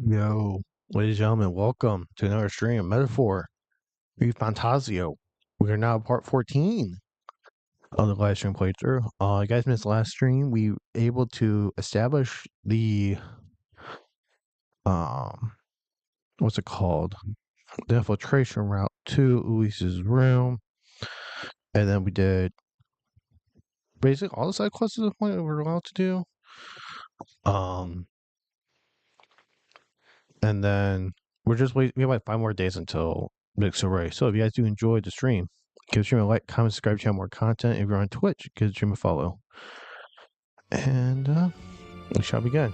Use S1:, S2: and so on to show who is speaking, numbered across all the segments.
S1: Yo, ladies and gentlemen, welcome to another stream of Metaphor, ReFantazio. We are now at part 14 of the live stream playthrough. You guys missed the last stream. We were able to establish the, um, what's it called? The infiltration route to Elise's room. And then we did basically all the side quests to the point that we're allowed to do. And then we're just waiting. We have like 5 more days until Big Soriee. So if you guys do enjoy the stream, give the stream a like, comment, subscribe, channel more content. If you're on Twitch, give the stream a follow. And we shall begin.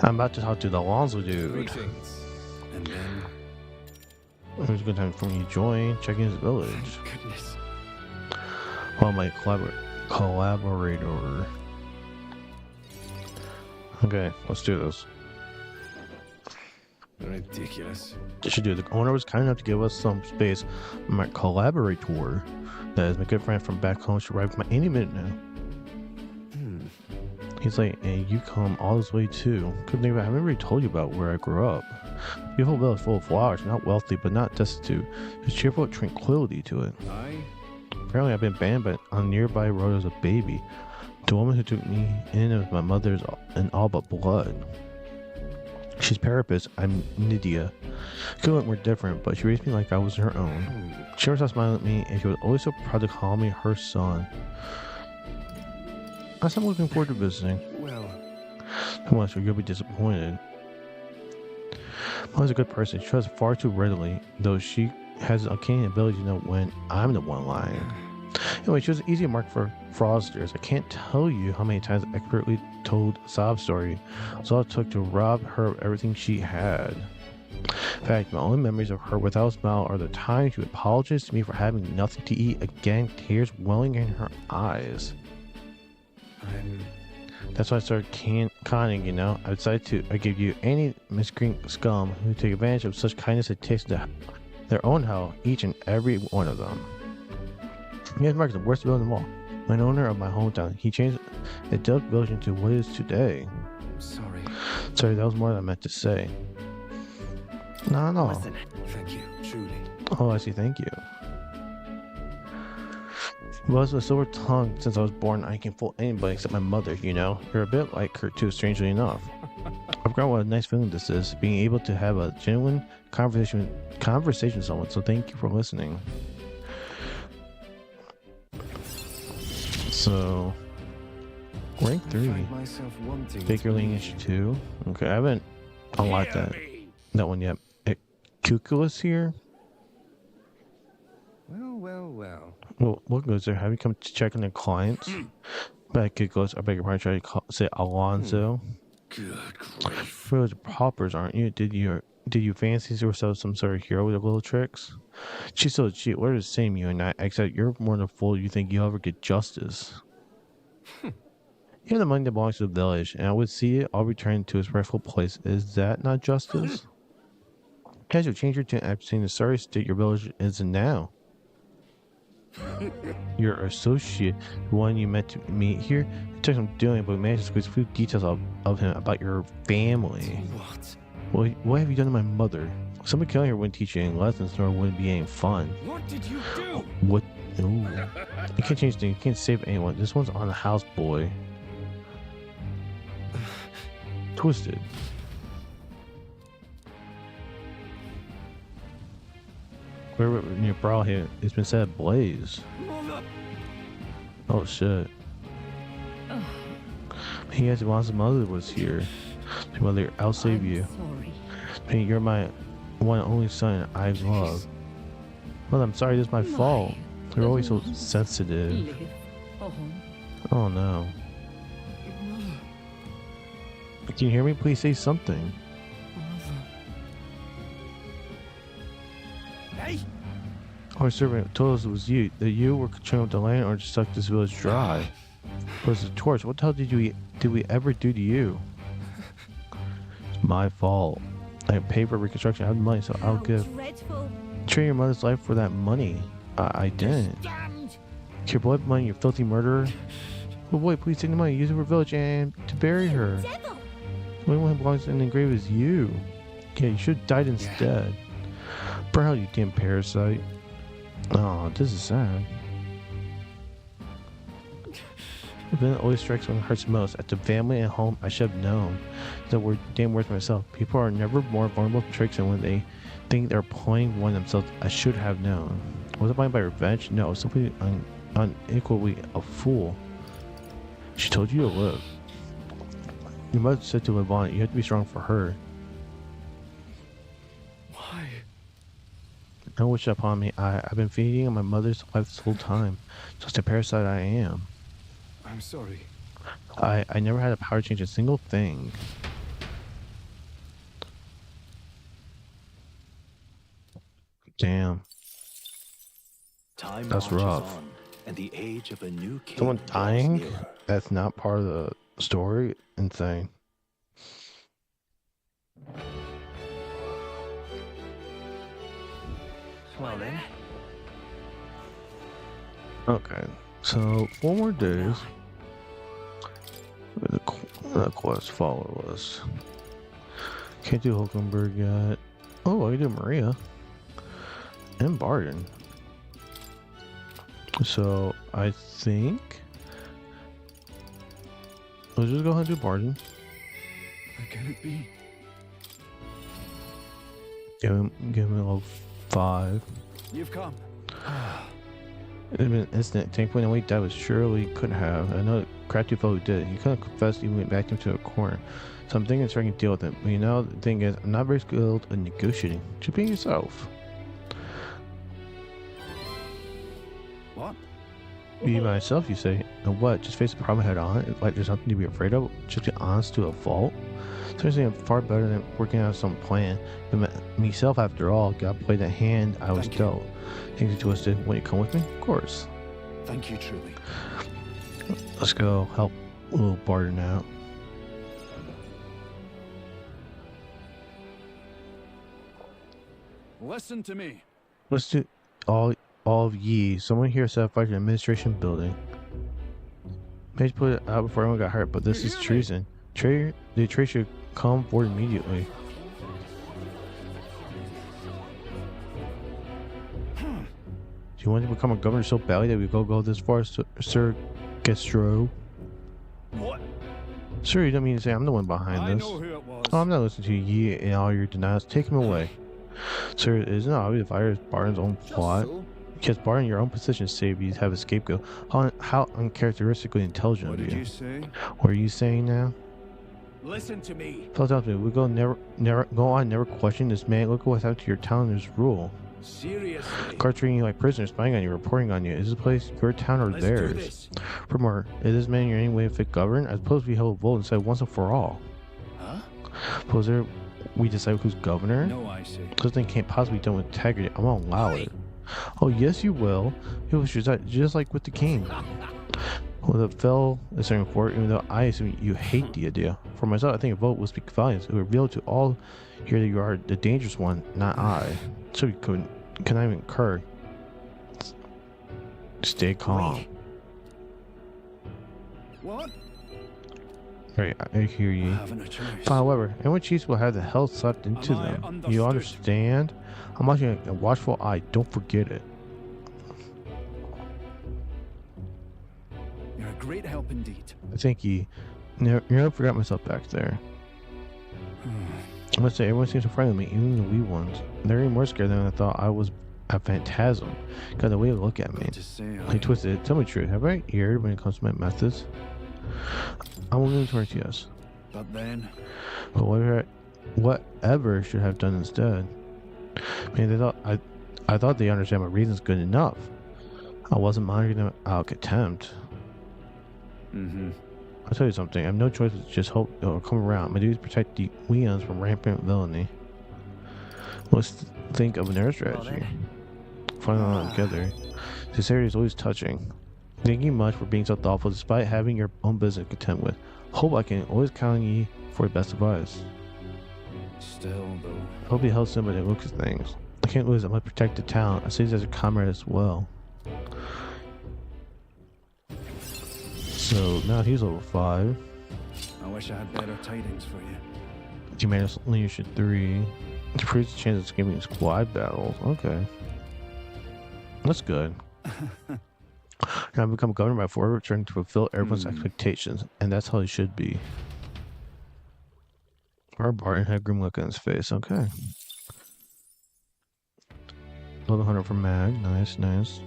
S1: I'm about to talk to the Alonso dude.
S2: Greetings. And then,
S1: It was a good time for me to join, checking his village.
S2: thank goodness.
S1: Oh, my collaborator. Okay, let's do this.
S2: Ridiculous.
S1: They should do. The owner was kind enough to give us some space. My collaborator, that is my good friend from back home, should arrive any minute now. He's like, and you come all this way too. Couldn't think about it. I haven't really told you about where I grew up. Beautiful village full of flowers, not wealthy but not destitute. There's cheerful tranquility to it. Apparently I've been banned by on nearby road as a baby. The woman who took me in was my mother's and all but blood. She's Parapus, I'm Nydia. Good we're different, but she raised me like I was her own. She never stopped smiling at me, and she was always so proud to call me her son. I guess I'm looking forward to visiting.
S2: Well,
S1: Come on, so you'll be disappointed. Mother's a good person. She trusts far too readily, though she has an uncanny ability to know when I'm the one lying. Anyway, she was an easy mark for fraudsters. I can't tell you how many times I expertly told a sob story. It's all it took to rob her of everything she had. In fact, my only memories of her without a smile are the times she would apologize to me for having nothing to eat again, tears welling in her eyes. That's why I started conning, you know. I decided I give you any miscreant scum who take advantage of such kindness and taste their own hell, each and every one of them. He has marked the worst villain of them all. An owner of my hometown. He changed the Delk village into what it is today.
S2: sorry.
S1: Sorry, that was more than I meant to say. No.
S2: Listen, thank you, truly.
S1: Oh, I see, thank you. Well, as a silver tongue since I was born, I can fool anybody except my mother, you know? You're a bit like her too, strangely enough. I've forgotten what a nice feeling this is, being able to have a genuine conversation with someone, so thank you for listening. So, rank 3. Baker lineage 2. Okay, I haven't unlocked that one yet. Cuculus here?
S2: Well.
S1: Well, what goes there? Have you come to check on their clients? Back Cuculus, I beg your pardon, try to say Alonso.
S2: Good grief.
S1: Those paupers, aren't you? Did you fancy yourself some sort of hero with your little tricks? She's so cheap. We're the same, you and I, except you're more than a fool. You think you'll ever get justice. You have the money that belongs to the village, and I would see it all returned to its rightful place. Is that not justice? As you change your tune after seeing the sorry state your village is in now. Your associate, the one you met to meet here, it took some doing, but we managed to squeeze a few details of him about your family.
S2: What?
S1: Well, what have you done to my mother? Somebody killing her wouldn't teach you any lessons, nor would it be any fun.
S2: What did you do?
S1: What? Ooh. You can't change things. You can't save anyone. This one's on the house, boy. Twisted. Where in your brow here? It's been set ablaze.
S2: Mother.
S1: Oh shit. He has once his mother was here. Mother, I'll save you.
S3: Sorry.
S1: Hey, you're my one and only son I love. Well, I'm sorry, this is my fault. You're always so sensitive.
S3: Live on.
S1: Oh no. Can you hear me? Please say something.
S2: Hey!
S1: Our servant told us it was you, that you were controlling the land or just suck this village dry. Was the torch? What the hell did we ever do to you? It's my fault. I pay for reconstruction. I have the money, so I'll give.
S3: Dreadful.
S1: Trade your mother's life for that money. I didn't. Your blood money, you filthy murderer. But wait, please take the money. Use it for village and to bury her.
S3: Devil.
S1: The only one who belongs in the grave is you. Yeah, you should have died instead. Bro, you damn parasite. Oh, this is sad. The villain always strikes when it hurts most. At the family and home, I should have known. The word damn worth myself. People are never more vulnerable to tricks than when they think they're playing one themselves. I should have known. Was it blind by revenge? No, I was simply unequally a fool. She told you to live. Your mother said to live on. You have to be strong for her.
S2: Why?
S1: Don't wish it upon me. I've been feeding on my mother's life this whole time. Just a parasite I am.
S2: I'm sorry.
S1: I never had the power to change a single thing. Damn.
S3: Time
S1: That's
S3: marches
S1: rough.
S3: on, and the age of a new king
S1: Someone
S3: draws
S1: dying?
S3: nearer.
S1: That's not part of the story? Insane.
S3: Well then,
S1: Okay. So, 4 more days. The quest follow us. Can't do Hulkenberg yet. Oh, I can do Maria. And Barden. So, I think... Let's just go ahead and do Barden.
S2: How can it be?
S1: Give him a level 5.
S2: You've come.
S1: It had been an instant. Tank point away that was surely couldn't have. I know the crafty fellow who did it. He couldn't confess he went back into a corner. So I'm thinking of starting to deal with it. But you know, the thing is, I'm not very skilled at negotiating. Just be yourself.
S2: What?
S1: Be myself, you say. And what? Just face the problem head on? It's like there's nothing to be afraid of? Just be honest to a fault? Seriously, I'm far better than working out some plan. But myself, after all, gotta play the hand I was
S2: Thank you.
S1: dealt. Things are twisted. When you come with me? Of course.
S2: Thank you, truly.
S1: Let's go help little Barton out.
S2: Listen to me.
S1: Let's do all of ye. Someone here set fire to the administration building. Maybe put it out before everyone got hurt, but this is treason. The traitor should come forward immediately. Do you want to become a governor so badly that we go this far, Sir Gestro?
S2: What?
S1: Sir, you don't mean to say I'm the one
S2: I
S1: behind this?
S2: know who it was.
S1: Oh, I'm not listening to ye and all your denials. Take him away. Sir, it isn't obvious fire is Barton's own plot.
S2: So,
S1: Because Barton, your own position saved you to have a scapegoat. How uncharacteristically intelligent
S2: what
S1: of
S2: did
S1: you.
S2: you say?
S1: What are you saying now?
S2: Listen to me.
S1: Tell me, we never go on, never question this man. Look what's happened to your town and his rule.
S2: Seriously.
S1: Guards treating you like prisoners, spying on you, reporting on you. Is this place your town or
S2: Let's do
S1: theirs?
S2: this.
S1: Furthermore, is this man in any way fit govern? I suppose we hold a vote and say once and for all.
S2: Huh?
S1: Suppose we decide who's governor?
S2: No, I see.
S1: This thing can't possibly be done with integrity. I won't allow it. Oh, yes, you will. It was just like with the king. Well, the fell is serving for it, even though I assume you hate the idea. For myself, I think a vote will speak volumes. It will reveal to all here that you are the dangerous one, not I. So you can I even incur? Stay calm.
S2: What?
S1: Right, I hear you.
S2: Having a choice.
S1: However, anyone chiefs will have the hell sucked into
S2: Am I
S1: them. You
S2: understood?
S1: understand? I'm watching a watchful eye. Don't forget it.
S2: You're a great help indeed.
S1: I think you never forgot myself back there. I must say, everyone seems to frighten me, even the wee ones. They're even more scared than I thought I was a phantasm. Got the way to look at me.
S2: Got to say,
S1: Like Twisted, tell me the truth. Have I erred when it comes to my methods? I will lean towards yes.
S2: But then,
S1: But whatever should have done instead. I mean, I thought they understand my reasons good enough. I wasn't monitoring them out of contempt. I'll tell you something. I have no choice but to just hope it will come around. My duty is to protect the Weons from rampant villainy. Let's think of another strategy. Finally all together. Sincerity is always touching. Thank you much for being so thoughtful despite having your own business to contend with. Hope I can always count on you for the best advice.
S2: still though.
S1: Hope you help somebody look at things. I can't lose. I must protect the town. I see this as a comrade as well. So now he's level 5.
S2: I wish I had better tidings for you.
S1: You made us leadership 3. Increase the chance of giving squad battles. Okay. That's good. Now become governor by 4, trying to fulfill everyone's expectations, and that's how it should be. Our Barton had a grim look on his face. Okay. Level 100 for Mag. Nice, nice.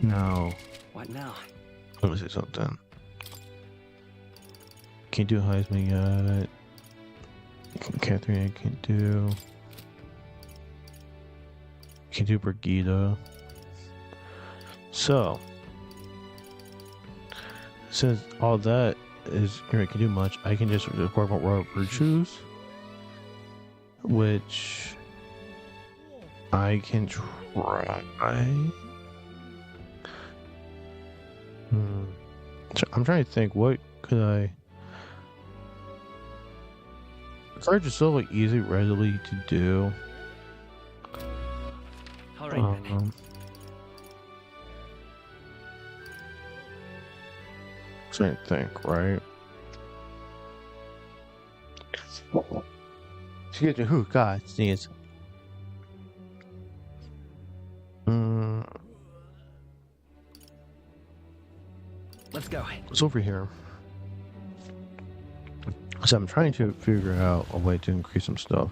S1: Now,
S3: What now?
S1: let me say something. Can't do Heisman yet. Catherine, I can't do. Can't do Brigida. So, since all that is, I can do much, I can just report about Royal Virtues, which I can try. So I'm trying to think, what could I... Cards are so like easy, readily to do.
S3: All right then.
S1: Trying to think, right? To get to who God sees.
S3: Let's go.
S1: It's over here. So I'm trying to figure out a way to increase some stuff.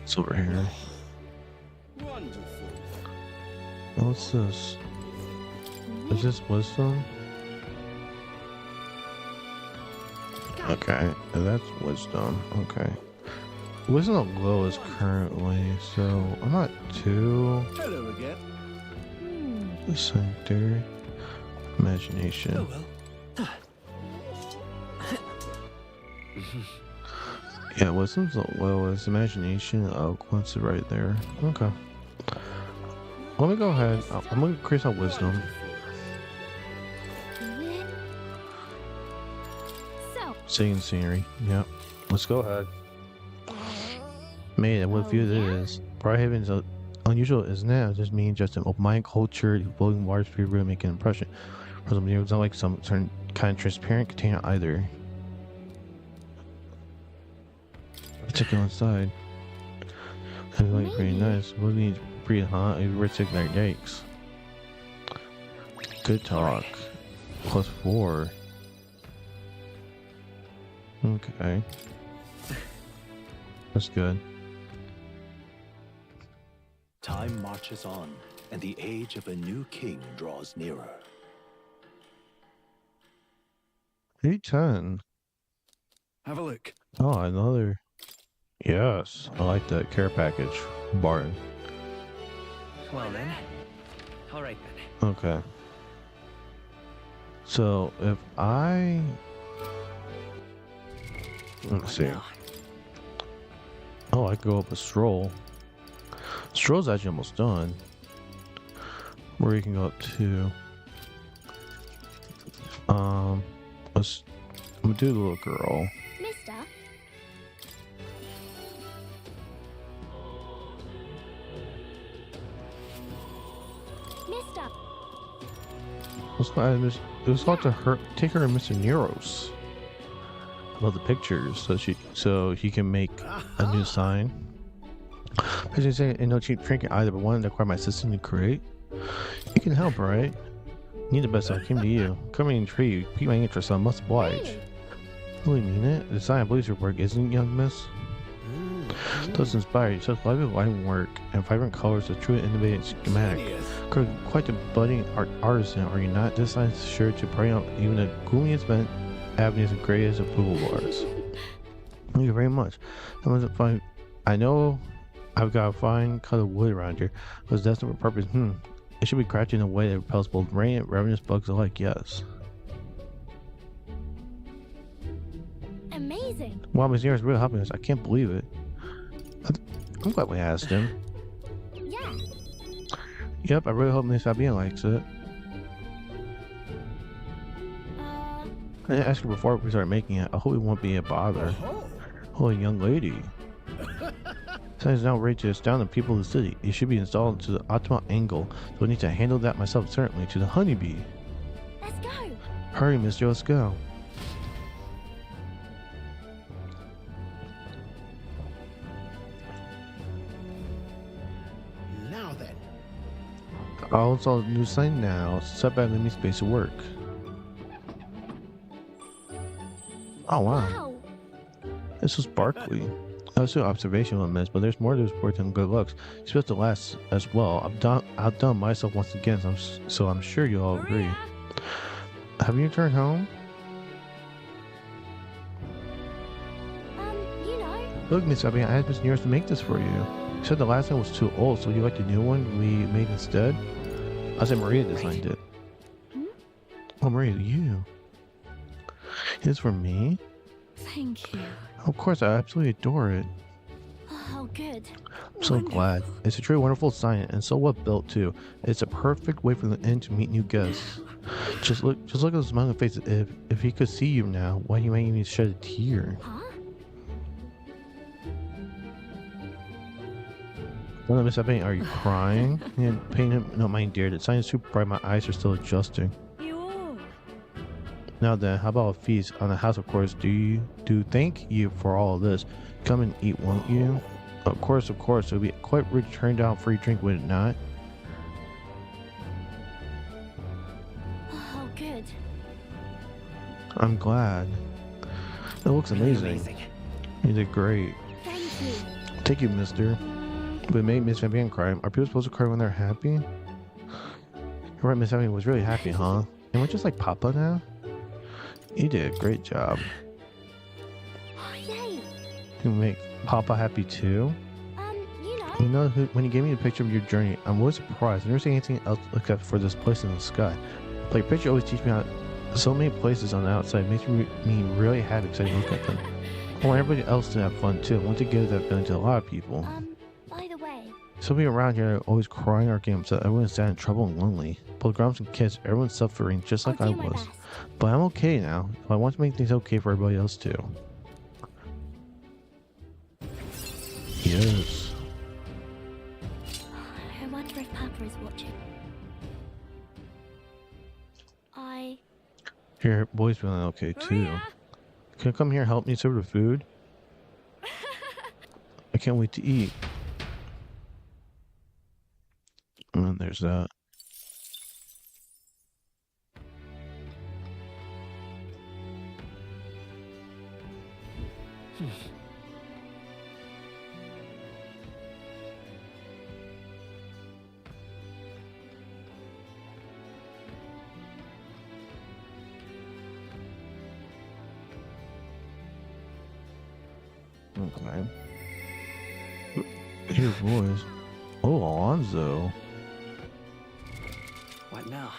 S1: It's over here. What's this? Is this wisdom? Okay, that's wisdom. Okay. Wisdom the lowest currently, so I'm not too.
S2: Hello again.
S1: Center. Imagination. Yeah, wisdom's the lowest. Imagination, eloquence is right there. Okay. Let me go ahead. I'm gonna increase our wisdom. Seeing scenery. Yep. Let's go ahead. Man, what view it is. Brighthaven is unusual, isn't it? It just means just an open mind culture, floating water speed really make an impression. For some, it's not like some certain kind of transparent container either. Let's check it inside. It's like pretty nice. What do you need? Pretty hot. We're taking our yikes. Good talk. +4. Okay. That's good.
S3: Time marches on, and the age of a new king draws nearer.
S1: 810.
S2: Have a look.
S1: Oh, another. Yes, I like that care package. Barton.
S3: Well then. All right then.
S1: Okay. So if I let's see. Oh, I could go up a stroll. Stroll's actually almost done. Where you can go up to. I'm gonna do the little girl.
S4: Mister.
S1: Let's go to her. Take her to Mr. Nero's. I love the pictures, so he can make a new sign. As you say, no cheap trinket either, but one that require my assistant to create. You can help, right? Need the best, so I came to you. Coming in tree, pique my interest, so I must oblige. Really mean it? The design of Blaze work, isn't it, young miss? Does inspire you. Such lively lighting work and vibrant colors, a true innovative schematic. Quite the budding artisan, are you not? This sign is sure to brighten up even the gloomiest avenues and greatest approval bars. Thank you very much. I know I've got a fine cut of wood around here, but it's destined for purpose. It should be crafted in a way that repels both rain and ravenous bugs alike, yes.
S4: Amazing.
S1: Wow, Miss Nero's real happiness. I can't believe it. I'm glad we asked him.
S4: Yeah.
S1: Yep, I really hope Miss Fabienne likes it. I didn't ask her before we started making it. I hope it won't be a bother. Oh, young lady. Sign is now ready to astound the people of the city. It should be installed to the optimal angle, so I need to handle that myself, certainly, to the honeybee.
S4: Let's go.
S1: Hurry, mister, let's go.
S2: Now then.
S1: I'll install a new sign now. Set back in the space to work. Oh, wow. This was sparkly. I was so observational on this, but there's more to this work than good looks. It's supposed to last as well. I've outdone myself once again, so I'm sure you'll all agree. Have you returned home?
S4: You know.
S1: Look, Miss Abby, I asked Miss Nearest to make this for you. You said the last one was too old, so you like the new one we made instead? I said Maria designed it. Oh, Maria, you. It's for me?
S4: Thank you.
S1: Of course, I absolutely adore it.
S4: Oh, good.
S1: I'm so glad. It's a truly wonderful sign and so well built too. It's a perfect way for the inn to meet new guests. Just look at the smiling face. If he could see you now, why he might even shed a tear.
S4: Huh?
S1: Well, Miss Abby, are you crying? And pain him, no, mind dear. The sign is too bright. My eyes are still adjusting. Now then, how about a feast on the house, of course? Thank you for all of this. Come and eat, won't you? Of course, it would be quite rude to turn down free drink, would it not?
S4: Oh, good.
S1: I'm glad. It looks amazing. You did great.
S4: Thank you.
S1: Thank you, mister. But it made Miss Fabienne cry. Are people supposed to cry when they're happy? You're right, Miss Fabienne was really happy, huh? And we're just like Papa now? You did a great job.
S4: Oh, yay.
S1: You make Papa happy too?
S4: You know.
S1: When you gave me the picture of your journey, I'm always surprised. I've never seen anything else except for this place in the sky. But your picture always teaches me how so many places on the outside. It makes me really happy because I look at them. I want everybody else to have fun too. I want to give that feeling to a lot of people.
S4: By the way.
S1: Some people around here are always crying or getting upset. Everyone's sad and troubled and lonely. Both grown-ups and kids, everyone's suffering just like I was. But I'm okay now. I want to make things okay for everybody else too. Yes.
S4: I wonder if Papa is watching.
S1: Your boy's feeling okay too.
S4: Maria?
S1: Can you come here and help me serve the food? I can't wait to eat. And there's that. Okay. Your voice. Oh, Alonzo.
S3: What now?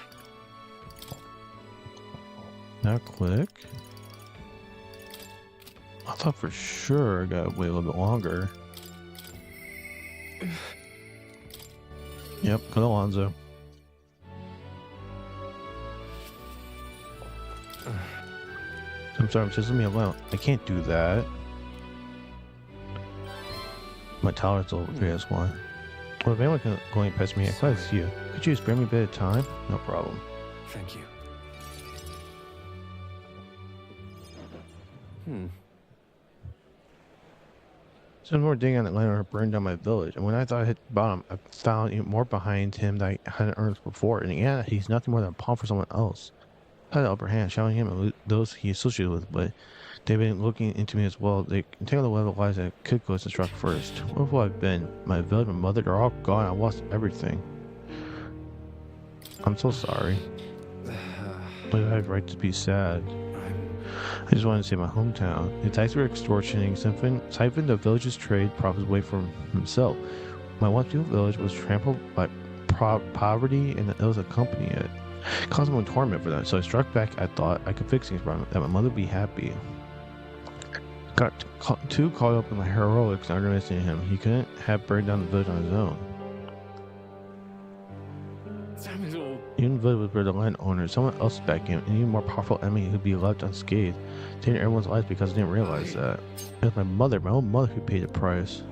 S1: That quick? I thought for sure I gotta wait a little bit longer. Yep, good Alonzo. I'm sorry, just leave me alone. I can't do that. My tolerance will is one. Well, if anyone can go and pest me, I'm glad to see you. Could you spare me a bit of time? No problem.
S2: Thank you.
S1: Some more digging on the land burned down my village, and when I thought I hit the bottom, I found even more behind him that I hadn't earned before. And yeah, he's nothing more than a pawn for someone else. I had the upper hand, shouting him and those he associated with, but they've been looking into me as well. They can take on the web of lies that could go and struck first. What have I been? My village, my mother, they're all gone. I lost everything. I'm so sorry. But I have right to be sad. I just wanted to save my hometown. The types were extortioning, siphoned the village's trade profits away from himself. My once beautiful village was trampled by poverty and the ills that accompany it. It caused me torment for that, so I struck back. I thought I could fix things, that my mother would be happy. Got too caught up in the heroics and underestimating him. He couldn't have burned down the village on his own. Even village were the landowner, someone else back in, an even more powerful enemy who'd be left unscathed, taking everyone's lives because they didn't realize that. It was my mother, my own mother, who paid the price.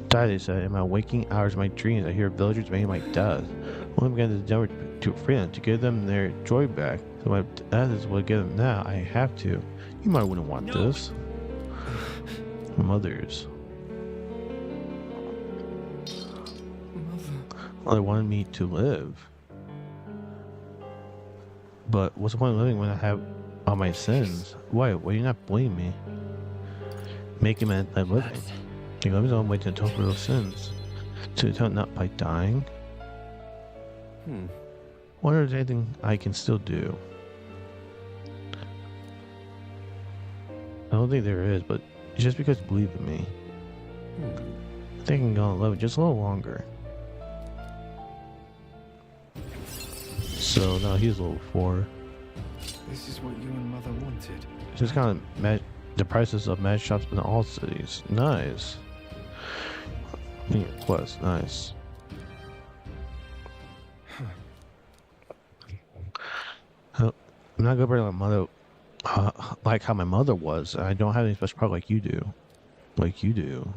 S1: Die, they said. In my waking hours, my dreams, I hear villagers making my death. Only began to endeavor to free them, to give them their joy back. So my death is what I give them now. I have to. You might wouldn't want this. Mothers. Well, they wanted me to live. But what's the point of living when I have all my sins? Why do you not blame me? Make him end by living. He lives his own way to atone for those sins. To atone not by dying. Wonder if there's anything I can still do. I don't think there is, but just because you believe in me. I think I can go on live just a little longer. So now he's level 4.
S2: This is what you and Mother wanted.
S1: Just kind of the prices of magic shops in all cities. Nice. Quest, nice. I'm not gonna bring my mother like how my mother was. I don't have any special power like you do. Like you do.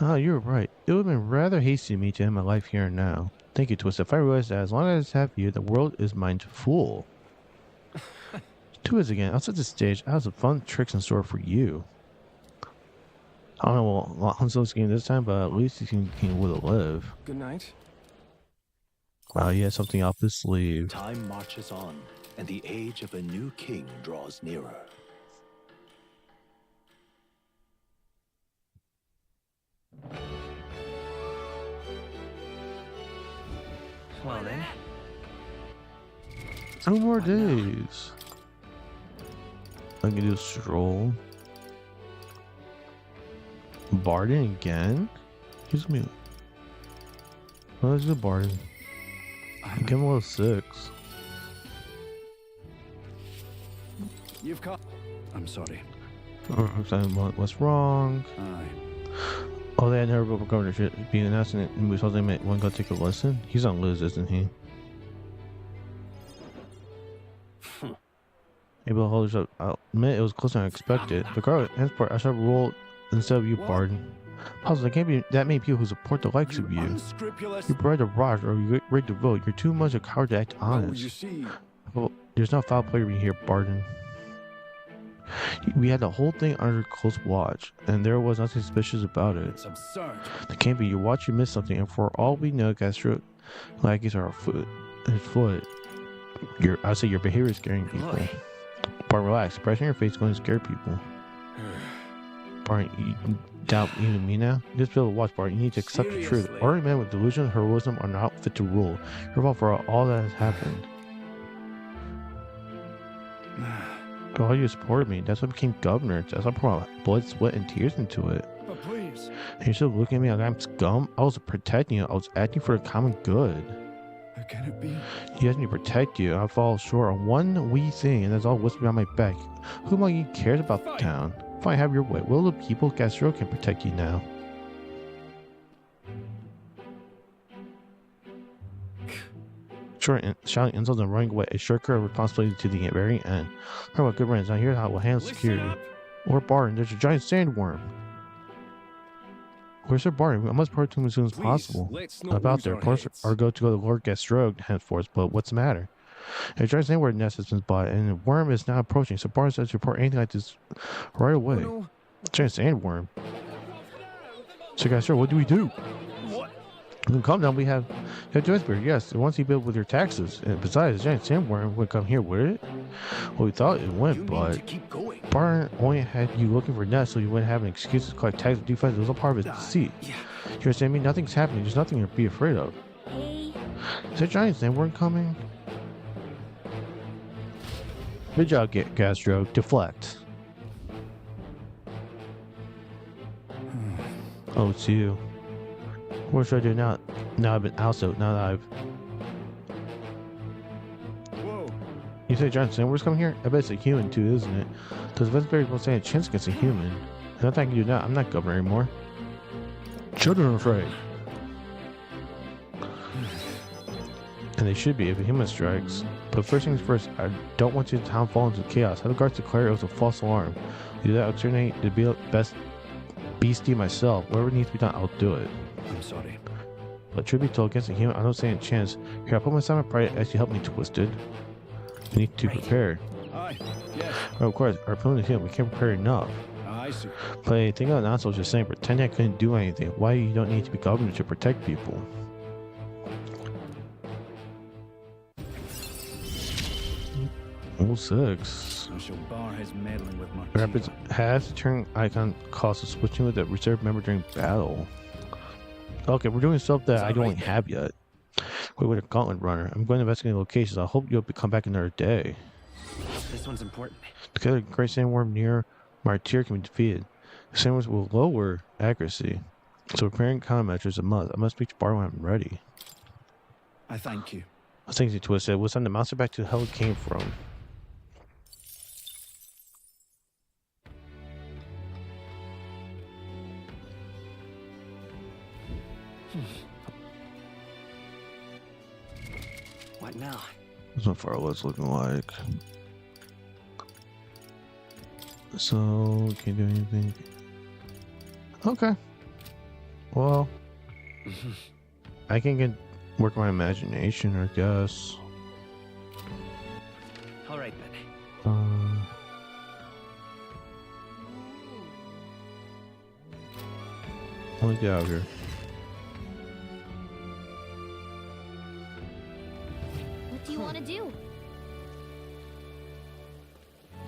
S1: Oh, you're right. It would have been rather hasty of me to end my life here and now. Thank you, Twist. If I realize that as long as I have you, the world is mine to fool. Twist again. Outside the stage, I have some fun tricks in store for you. I don't know what Hanzo's game this time, but at least he can will live.
S2: Good night.
S1: Wow, he has something off his sleeve.
S3: Time marches on, and the age of a new king draws nearer.
S2: Well then.
S1: 2 more days. I can do a stroll. Barden again? Excuse me. Oh, let's do Barden. Give him a little 6.
S2: You've caught. I'm sorry.
S1: What's wrong?
S2: Aye.
S1: Oh, they had never voted for governorship being announced, and we told them they want to go take a listen. He's on Liz, isn't he? Maybe I'll hold this up. I'll admit it was closer than I expected. Regardless, henceforth, I shall rule instead of you, Barden. Possibly, there can't be that many people who support the likes of you.
S2: Unscrupulous.
S1: You bred to rot or you ready to vote. You're too much a coward to act honest.
S2: You see.
S1: Well, there's no foul play to be here, Barden. We had the whole thing under close watch, and there was nothing suspicious about it.
S2: It's absurd.
S1: It can't be. You watch, you miss something, and for all we know, Gastro lackeys are his foot. I say your behavior is scaring people. But relax, expression on your face is going to scare people. Bart, you doubt even me now? You just be able to watch, Bart. You need to accept the truth. Ordinary men with delusion and heroism are not fit to rule. You're fault for all that has happened. But all you supported me. That's why I became governor. That's why I put my blood, sweat, and tears into it.
S2: But please.
S1: And you're still looking at me like I'm scum? I was protecting you. I was acting for the common good.
S2: How can it be?
S1: He has me protect you. I fall short on one wee thing, and that's all whispered behind my back. Who among you cares about the town? If I have your way, will the people Castro can protect you now? Short and shouting insults and running away, a shirker of responsibility to the very end. Remember what good friends, now here's how we'll handle security. Or Barton, there's a giant sandworm. Where's Sir Barton? I must report to him as soon as possible. About there, of course, or go to Lord Gastro henceforth, but what's the matter? A giant sandworm nest has been spotted, and the worm is now approaching. So Barton says to report anything like this right away.
S2: No.
S1: Giant sandworm. So Gastro, what do we do? Calm down, we have Jonesbury, yes, and once he billed with your taxes. And besides, the giant sandworm would come here, would it? Well, we thought it went, but Barton only had you looking for nests, so you wouldn't have an excuse to collect taxes. Defense was a part of his deceit. You understand me? Nothing's happening. There's nothing to be afraid of. Is that giant sandworm coming? Good job, Gastro. Deflect. Oh, it's you. What should I do now? Now I've been ousted. Now that I've...
S2: Whoa.
S1: You say giant sandworm's coming here? I bet it's a human too, isn't it? Does Vesper's will stand a chance against a human? There's nothing I can do now. I'm not governor anymore. Children are afraid. And they should be if a human strikes. But first things first, I don't want the town fall into chaos. Have the guards declare it was a false alarm. Do that, I'll alternate to be the best beastie myself. Whatever needs to be done, I'll do it.
S2: I'm sorry.
S1: But truth be told, against a human, I don't stand a chance. Here, I put my stomach pride to actually help me, Twisted. We need to prepare.
S2: Aye. Yes.
S1: Oh, of course, our opponent is here. We can't prepare enough.
S2: I see.
S1: But I think I'm not so just saying, pretending I couldn't do anything. Why you don't need to be government to protect people? Oh, 6.
S2: I shall bar his meddling with my
S1: Rapids has the turn icon cost of switching with a reserve member during battle. Okay, we're doing stuff that I don't have yet. Wait, with a gauntlet runner. I'm going to investigate locations. I hope you'll come back another day.
S5: This one's important.
S1: Together, a great sandworm near Martyr can be defeated. The sandworms will lower accuracy. So preparing countermeasures is a must. I must speak to Bar when I'm ready.
S2: I thank you.
S1: I was thinking to Twisted, we'll send the monster back to hell it came from.
S5: What now?
S1: That's what far was looking like. So, can't do anything. Okay. Well, I can get work my imagination, I guess.
S5: All right then.
S1: Let me get out of here.
S4: What do you want to do?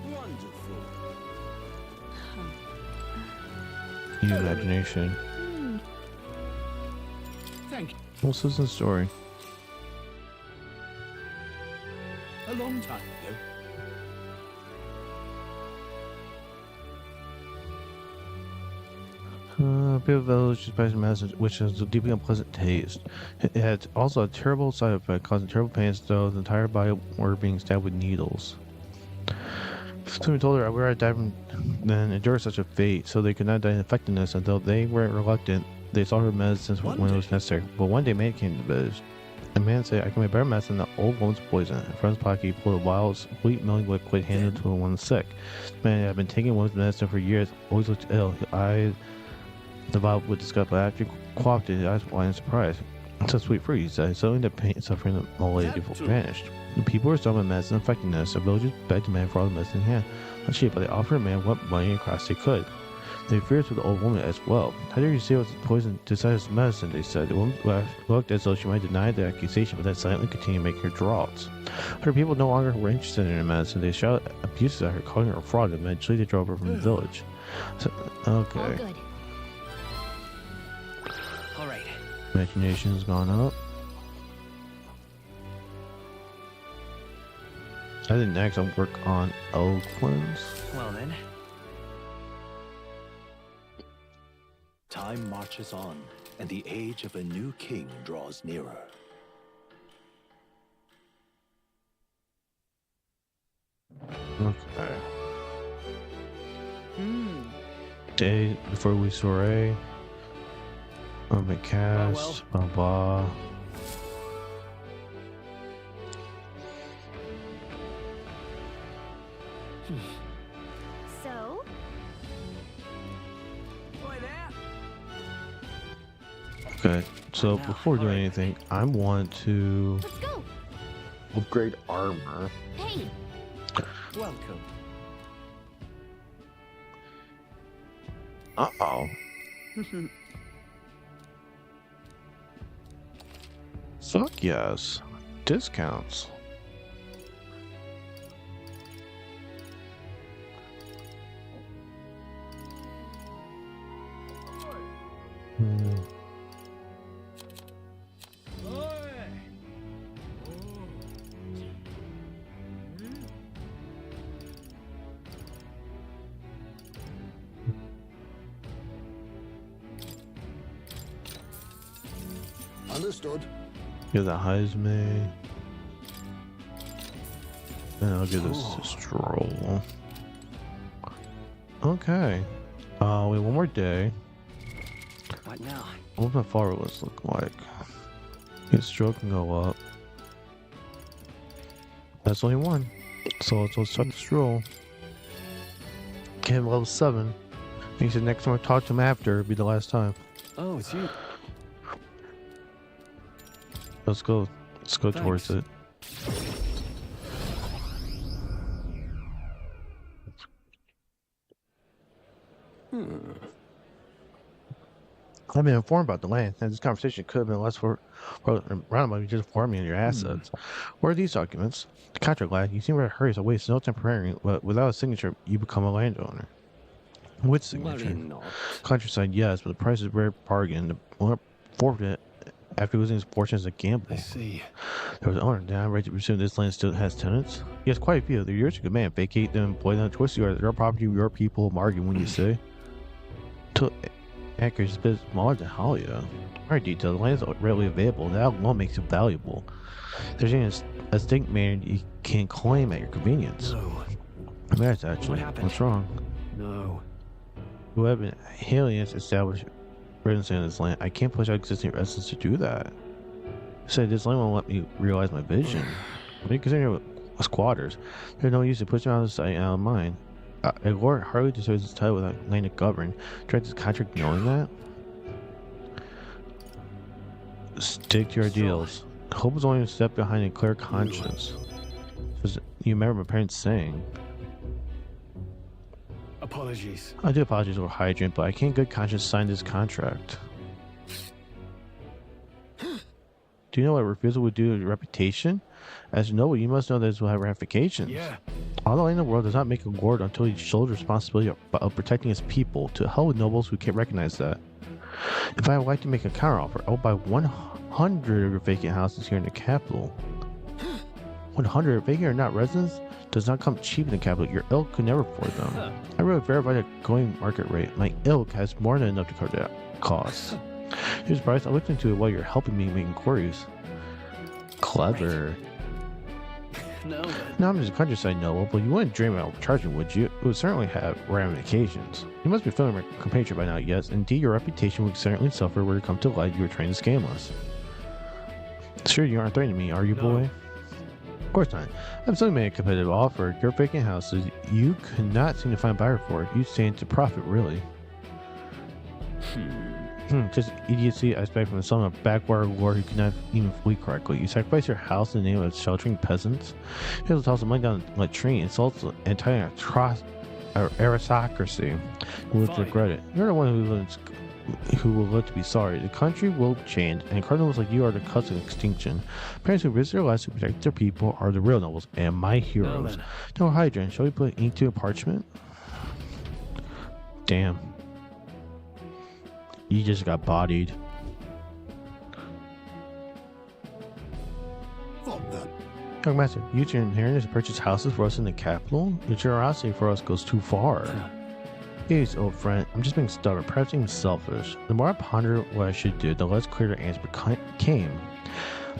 S5: Wonderful.
S1: Use imagination.
S2: Thank you.
S1: What's this in story?
S2: A long time ago.
S1: People village is medicine, which has a deeply unpleasant taste. It had also a terrible side effect, causing terrible pains, though the entire body were being stabbed with needles. Someone told her, where I died from then endure such a fate, so they could not die in effectiveness until they were reluctant. They sought her medicines when it was necessary. But one day, man came to the village. A man said, I can make better medicine than the old woman's poison. In front of his pocket, he pulled a wild, sweet, milling liquid handed to one sick. The man had been taking woman's medicine for years, always looked ill. His eyes the vial with disgust, but after he quaffed it, his eyes wide in surprise. It's a sweet fruit, he said. Suddenly the pain and suffering of the old lady vanished. The people were starving of medicine and effectiveness. The villagers begged the man for all the medicine in hand. Not cheap, but they offered the man what money and cross they could. They feared for the old woman as well. How dare you say it was poison to his medicine, they said. The woman looked as though she might deny the accusation, but then silently continued making her draughts. Her people no longer were interested in her medicine. They shouted abuses at her, calling her a fraud, and eventually they drove her from the village. So, okay.
S4: All good.
S5: All right.
S1: Imagination's gone up. I think next I'll work on eloquence.
S5: Well then. Time marches on, and the age of a new king draws nearer.
S1: Okay. Day before we Soriee. Cast, blah blah.
S4: So?
S1: Okay, so before doing anything, I want to
S4: Let's go.
S1: upgrade armor.
S4: Hey,
S5: Welcome.
S1: Uh-oh. Fuck yes. Discounts.
S2: Understood.
S1: Get the Heisman. And I'll give this to Stroll. Okay. Wait, one more day.
S5: What now?
S1: What does my follower list look like? His stroke can go up. That's only one. So let's start the stroll. Get him level 7. He said next time I talk to him after, it'll be the last time.
S3: Oh, it's you.
S1: Let's go. Let's go towards it. I've been informed about the land, and this conversation could have been less for roundabout. You just inform me on your assets. What are these documents? The contract, lad. You seem rather hurried, so waste no temporary, but without a signature, you become a landowner. With signature?
S3: Not.
S1: Countryside, yes, but the price is a rare bargain. The owner forfeited it after losing his fortune as a gamble.
S3: I see.
S1: There was an owner. Now I'm ready to presume this land still has tenants? Yes, quite a few. They're yours to command. Vacate them, employ them, twist you. Their property, your people, bargain when you say. Accuracy is a bit smaller than Halia. Alright, detail. The land is readily available. That alone makes it valuable. There's even a distinct manner you can claim at your convenience.
S3: No.
S1: That's actually. What's wrong?
S3: No.
S1: Who have been aliens established residency on this land? I can't push out existing residents to do that. Said this land won't let me realize my vision. What do you consider squatters? There's no use to push them out of sight and out of mind. A lord hardly deserves his title without land to govern. Try this contract knowing that? Stick to your ideals. Hope is only a step behind a clear conscience. You remember my parents saying.
S3: Apologies.
S1: I do apologize over hydrant, but I can't in good conscience sign this contract. Do you know what refusal would do to your reputation? As you know, you must know that this will have ramifications.
S3: Yeah.
S1: All the land in the world does not make a lord until he shoulders the responsibility of protecting his people. To hell with nobles who can't recognize that. If I would like to make a counteroffer, I will buy 100 of your vacant houses here in the capital. 100 vacant or not residents does not come cheap in the capital. Your ilk could never afford them. I really verify the going market rate. My ilk has more than enough to cover that cost. Here's the price. I looked into it while you're helping me make inquiries. Clever.
S3: No.
S1: Now I'm just a countryside noble, but you wouldn't dream about charging, would you? It would certainly have ramifications. You must be feeling my compatriot by now, yes. Indeed, your reputation would certainly suffer were to come to light you were trying to scam us. Sure, you aren't threatening me, are you, boy? Of course not. I've suddenly made a competitive offer. Your vacant houses, you could not seem to find a buyer for it. You stand to profit, really. Just idiocy I expect from some backwater lord who cannot even flee correctly. You sacrifice your house in the name of sheltering peasants. You also toss the money down the latrine, insults the entire aristocracy. You will regret it. You're the one who will live to be sorry. The country will change, and cardinals like you are the cusp of extinction. Parents who risk their lives to protect their people are the real nobles and my heroes. No hydrant. Shall we put ink to a parchment? Damn. You just got bodied.
S2: What the?
S1: Young master, use your inheritance to purchase houses for us in the capital? Your generosity for us goes too far. Yes, old friend, I'm just being stubborn, perhaps even selfish. The more I ponder what I should do, the less clear the answer came.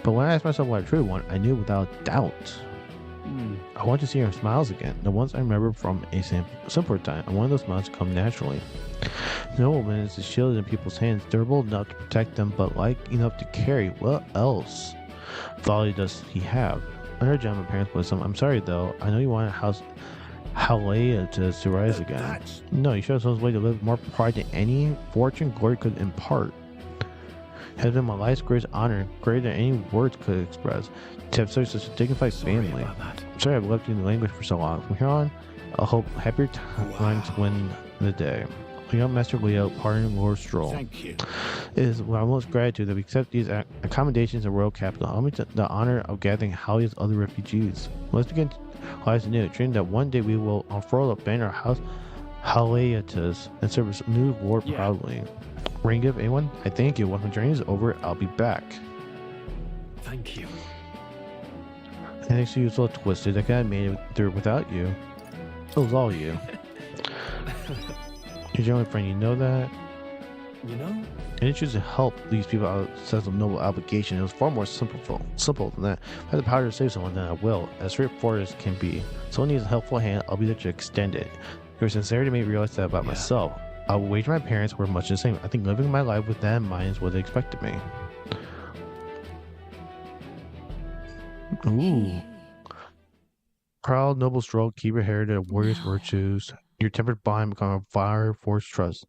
S1: But when I asked myself what I truly want, I knew without doubt. I want to see your smiles again, the ones I remember from a simpler time. I want those smiles to come naturally. No woman is a shield in people's hands, durable enough to protect them, but light enough to carry. What else folly does he have? Under my parents' wisdom, I'm sorry though, I know you want a house Halia to rise again. No, you showed us a way to live with more pride than any fortune glory could impart. It has been my life's greatest honor, greater than any words could express, to have such a dignified family. I'm sorry I've left you in the language for so long. From here on, I hope happier times win the day. Young Master Leo, pardon Lord Stroll.
S2: Thank you.
S1: It is with our most gratitude that we accept these accommodations in royal capital. Help me to the honor of gathering Halia's other refugees. Let's begin lives anew, dreaming that one day we will unfurl the banner of House Haliatus and serve as new lord proudly. Ring of anyone? I thank you. When my journey is over, I'll be back.
S3: Thank you.
S1: And thanks to you, it's a little twisted. I could have made it through without you. It was all you. You're your only friend, you know that?
S3: You know?
S1: I didn't choose to help these people out of sense of noble obligation. It was far more simple than that. If I have the power to save someone, then I will, as straightforward as can be. Someone needs a helpful hand, I'll be there to extend it. Your sincerity made me realize that about myself. I will wager my parents were much the same. I think living my life with that in mind is what they expected me. Ooh. Proud, noble stroke, keep your heritage of warriors' virtues. Your tempered bind become a fire force trust.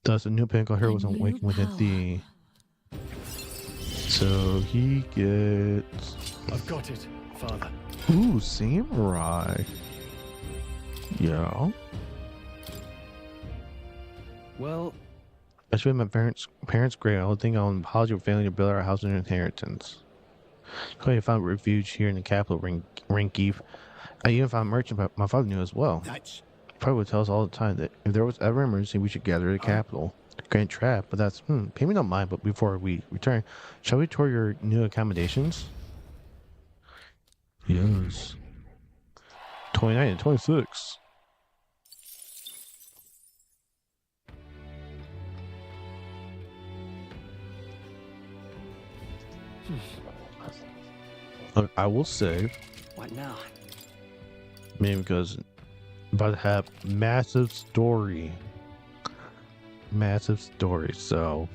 S1: Thus, a new pinnacle hero was awakened within thee. So he gets.
S3: I've got it, Father.
S1: Ooh, samurai. Yeah.
S3: Well,
S1: I should have my parents' grave. I would think I'll apologize for failing to build our house and inheritance. I found refuge here in the capital, Rinkeef. I even found a merchant my father knew as well.
S2: That's
S1: Probably would tell us all the time that if there was ever an emergency, we should gather at the capital. Grand trap, but that's payment don't mind. But before we return, shall we tour your new accommodations? Yes. 29 and 26. Look, I will save.
S3: what now?
S1: Maybe because I'm about to have massive story. Massive story, so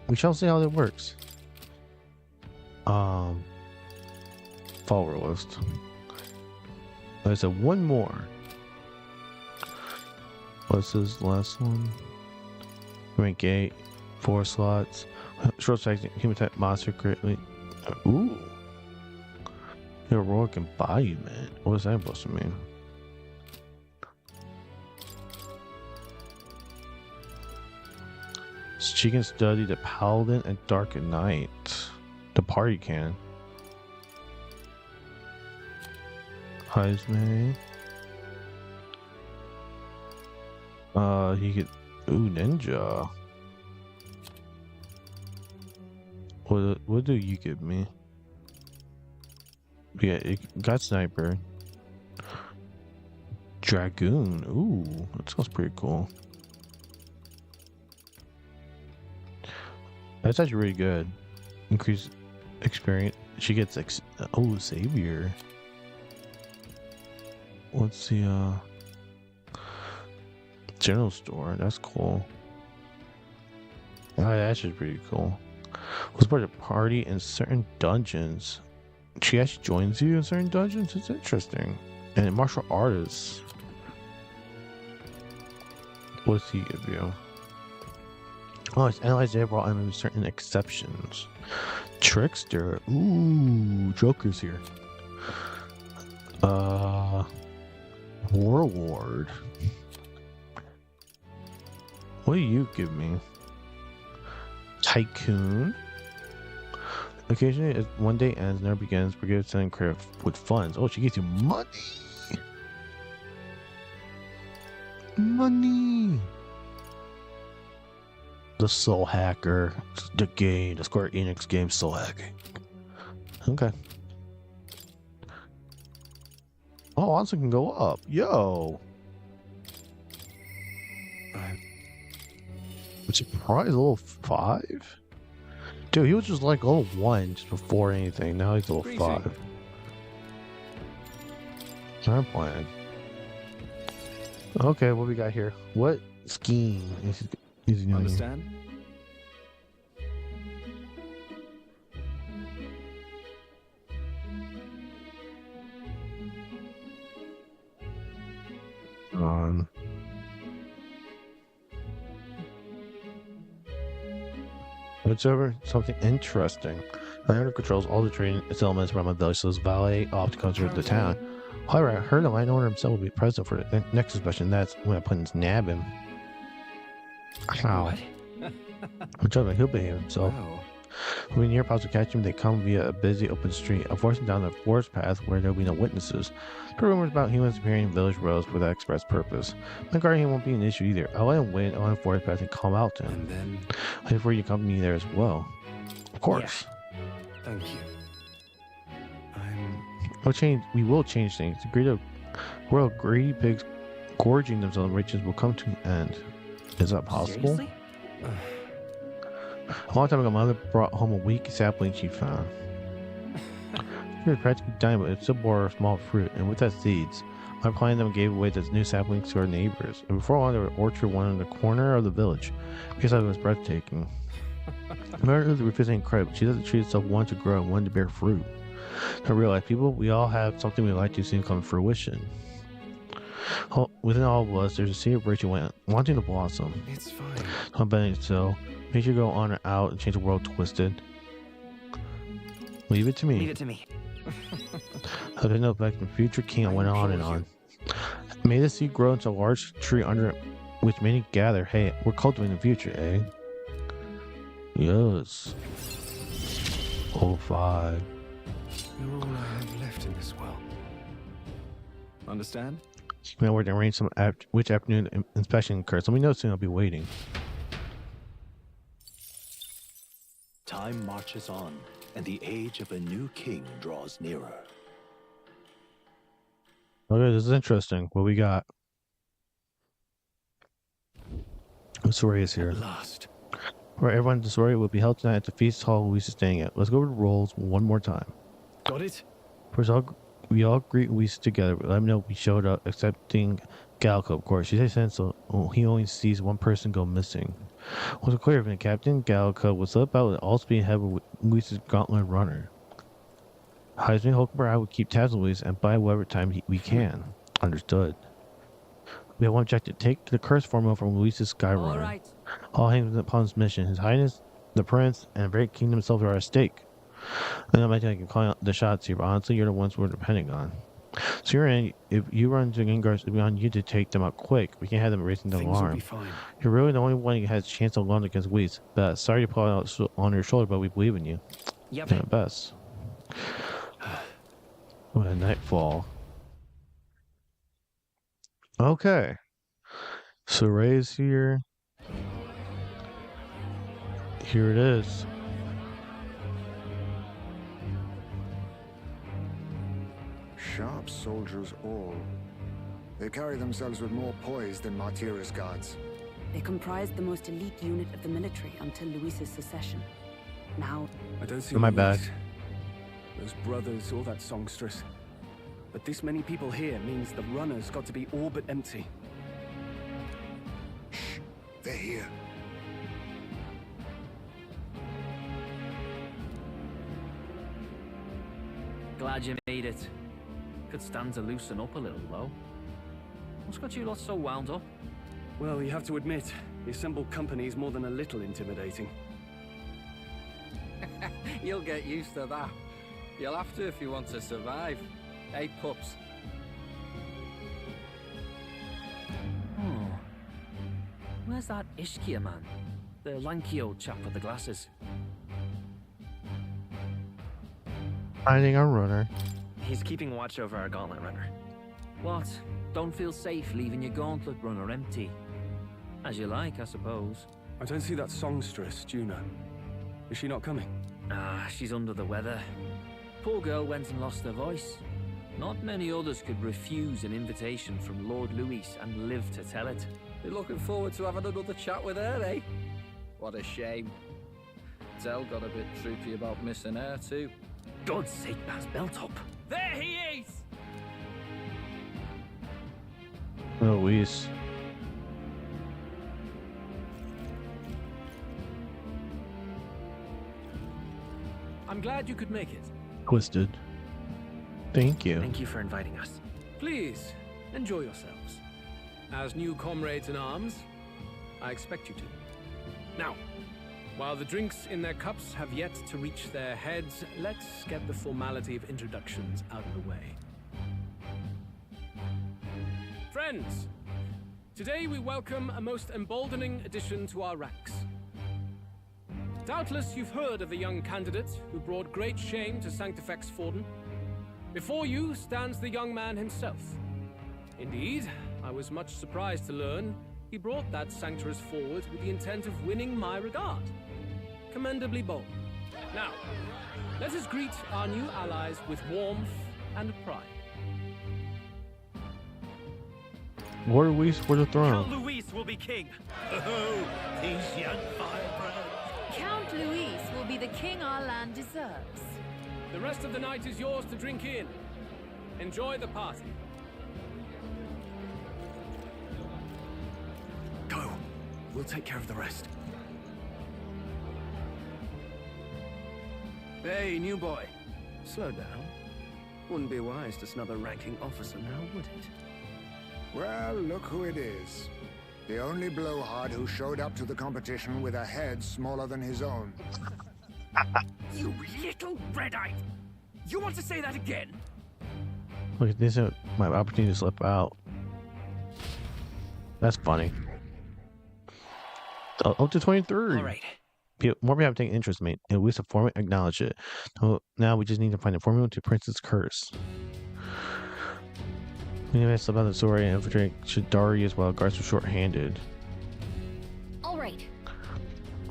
S1: we shall see how that works. Follower list. Like I said, one more. What's this last one? Rank 8, 4 slots. Short section, human type monster greatly. Ooh. Heroic embodiment. What is that supposed to mean? She can study the Paladin and Dark at Night. The party can. Heisman. He could. Ooh, ninja. What do you give me? Yeah, it got sniper. Dragoon. Ooh, that sounds pretty cool. That's actually really good. Increase experience. She gets Savior. What's the general store? That's cool. That's just pretty cool. Was part of the party in certain dungeons. She actually joins you in certain dungeons. It's interesting. And martial artists. What's he give you? Oh, it's analyzed overall and with certain exceptions. Trickster. Ooh, Joker's here. Warlord. What do you give me? Tycoon. Occasionally, as one day ends, never begins. Brigade sending credit with funds. Oh, she gives you money. Money. The Soul Hacker. The game. The Square Enix game Soul Hacking. Okay. Oh, also can go up. Yo. I'm surprised level 5? Dude, he was just like level 1 just before anything. Now he's level 5. I'm playing. Okay, what we got here? What scheme is he doing?
S3: Understand?
S1: On. It's over something interesting. The owner controls all the trading elements around my village, so his valet often comes to the town. However, I heard the landowner himself will be present for the next inspection. That's when I plan to nab him. How? I'm joking, he'll behave himself.
S3: Wow.
S1: When near possible catch him, they come via a busy open street, avoiding down the forest path where there will be no witnesses. There are rumors about humans appearing in village roads for that express purpose. My guardian won't be an issue either. I'll let him wait on the forest path and call out to him.
S3: And then,
S1: Wait for you to accompany me there as well. Of course.
S3: thank you.
S1: We will change things. The greedy world greedy pigs gorging themselves on riches will come to an end. Is that possible?
S3: Seriously?
S1: A long time ago, my mother brought home a weak sapling she found. She was practically dying, but it still bore small fruit, and with that seeds. I planted them and gave away those new saplings to our neighbors. And before long, there was an orchard one in the corner of the village. Because it was breathtaking. Mary was refusing credit, but she doesn't treat herself one to grow and one to bear fruit. I realize, people, we all have something we like to see come to fruition. Within all of us, there's a seed of virtue wanting to blossom.
S6: It's fine.
S1: I'm betting so. Make sure go on and out and change the world twisted. Leave it to me.
S7: Leave it to me.
S1: I didn't know back the future king went on and on. May the seed grow into a large tree under which many gather. Hey, we're cultivating the future, eh? Yes. Oh, 5.
S6: You're all I have left in this world. Understand?
S1: Now we're to arrange some which afternoon inspection occurs. Let me know soon. I'll be waiting.
S3: Time marches on, and the age of a new king draws nearer.
S1: Okay, this is interesting. What we got? Soriee is here.
S6: At last.
S1: Right, everyone in Soriee will be held tonight at the feast hall Luis is staying at. Let's go over the roles one more time.
S6: Got it?
S1: First, we all greet Luis together. Let him know we showed up, excepting Galco, of course. She said so he only sees one person go missing. Was it clear when Captain Galco was up out with all speed ahead with Luis's gauntlet runner? Heisman, Hulkenberg, I would keep tabs on Luis and buy whatever time we can. Understood. We have one objective. Take the curse formula from Luis's Sky Runner.
S7: All right.
S1: All hangs upon his mission. His Highness, the Prince, and the very kingdom itself are at stake. And I might think I can call out the shots here, but honestly, you're the ones we're depending on. So you're in. If you run into Gengar's, it'll be on you to take them out quick. We can't have them raising the
S6: Things will
S1: alarm.
S6: be fine.
S1: You're really the only one who has a chance to run against Luis. Sorry to pull out on your shoulder, but we believe in you.
S7: Yep.
S1: At best. What a nightfall. Okay. So Ray's here. Here it is.
S8: Sharp soldiers all. They carry themselves with more poise than Martira's guards.
S9: They comprised the most elite unit of the military until Luis's secession. Now,
S6: I don't see
S1: My
S6: Luis,
S1: bad.
S6: those brothers or that songstress. But this many people here means the runner's got to be all but empty.
S8: Shh, they're here.
S7: Glad you made it. Could stand to loosen up a little, though. What's got you lot so wound up?
S6: Well, you have to admit, the assembled company is more than a little intimidating.
S10: You'll get used to that. You'll have to if you want to survive. Hey, pups.
S7: Oh. Where's that Ishkia man? The lanky old chap with the glasses.
S1: Finding our runner.
S11: He's keeping watch over our gauntlet runner.
S7: What? Don't feel safe leaving your gauntlet runner empty? As you like, I suppose.
S6: I don't see that songstress, Juno. Is she not coming?
S7: Ah, she's under the weather. Poor girl went and lost her voice. Not many others could refuse an invitation from Lord Luis and live to tell it.
S10: Be looking forward to having another chat with her, eh? What a shame. Zell got a bit troopy about missing her, too.
S7: God's sake, Baz, belt up.
S10: There he is!
S1: Luis.
S12: I'm glad you could make it.
S1: Twisted. Thank you.
S11: Thank you for inviting us.
S12: Please, enjoy yourselves. As new comrades in arms, I expect you to. Now, while the drinks in their cups have yet to reach their heads, let's get the formality of introductions out of the way. Friends, today we welcome a most emboldening addition to our ranks. Doubtless you've heard of the young candidate who brought great shame to Sanctifex Forden. Before you stands the young man himself. Indeed, I was much surprised to learn he brought that sanctuaries forward with the intent of winning my regard. Commendably bold. Now, let us greet our new allies with warmth and pride.
S1: Lord Luis for the throne.
S11: Count Luis will be king. Oh, these young firebrands.
S4: Count Luis will be the king our land deserves.
S12: The rest of the night is yours to drink in. Enjoy the party.
S6: Go. We'll take care of the rest.
S10: Hey, new boy.
S6: Slow down. Wouldn't be wise to snub a ranking officer now, would it?
S8: Well, look who it is. The only blowhard who showed up to the competition with a head smaller than his own.
S6: You little red-eyed! You want to say that again?
S1: Look, this is my opportunity to slip out. That's funny. Up to 23.
S6: All right.
S1: More people have taken interest in me, and we support it, acknowledge it. Now we just need to find a formula to Prince's curse. We need to slip out the Soriee and infiltrate Shadari as well. Guards are short-handed.
S4: All right.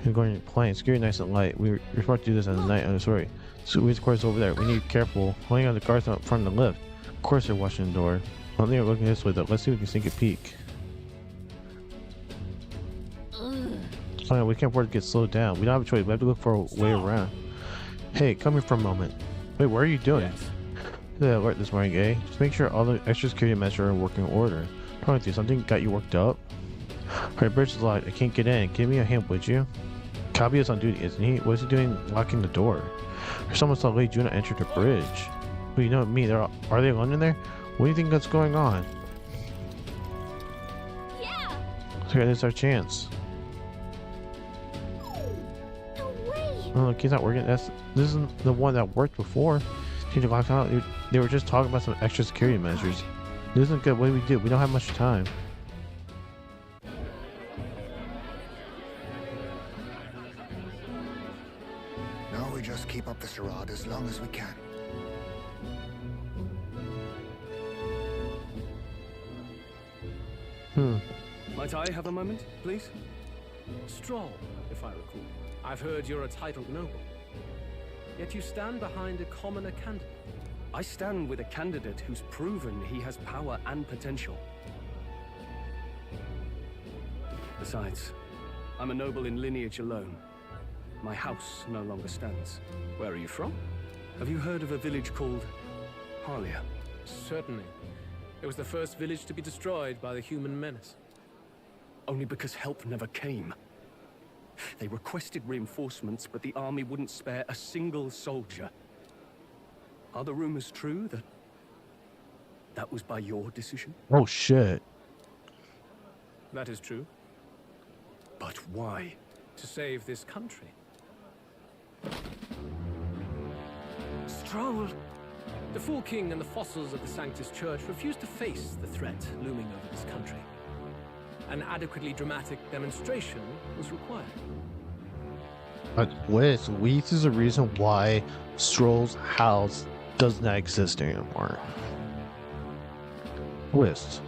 S1: We're going to plane. Security nice and light. We're supposed to do this at night on the Soriee. So we of course over there. We need to be careful. Holding on the guards up front of the lift. Of course they're watching the door. I don't think they're looking this way though. Let's see if we can sneak a peek. Oh, we can't afford to get slowed down. We don't have a choice. We have to look for a way around. Hey, come here for a moment. Wait, what are you doing? The alert this morning, eh? Just make sure all the extra security measures are in working order. What's wrong with you? Something got you worked up? Alright, bridge is locked. I can't get in. Give me a hand, would you? Kabi is on duty, isn't he? What is he doing locking the door? Or someone saw Lady Juna enter the bridge. Well, you know me. Are they alone in there? What do you think that's going on?
S4: Yeah.
S1: Okay, this is our chance. Oh, look, he's not working. This isn't the one that worked before. Change the lock out. They were just talking about some extra security measures. This isn't good. What do we do? We don't have much time.
S8: Now we just keep up the charade as long as we can.
S6: Might I have a moment, please?
S12: Stroll, if I recall. I've heard you're a titled noble. Yet you stand behind a commoner candidate.
S6: I stand with a candidate who's proven he has power and potential. Besides, I'm a noble in lineage alone. My house no longer stands.
S12: Where are you from?
S6: Have you heard of a village called Harlia?
S12: Certainly. It was the first village to be destroyed by the human menace.
S6: Only because help never came. They requested reinforcements, but the army wouldn't spare a single soldier. Are the rumors true that was by your decision?
S1: Oh shit.
S12: That is true.
S6: But why?
S12: To save this country.
S6: Stroll!
S12: The Fool King and the fossils of the Sanctus Church refused to face the threat looming over this country. An adequately dramatic demonstration was required.
S1: But Wiz is the reason why Stroll's house does not exist anymore. Wiz.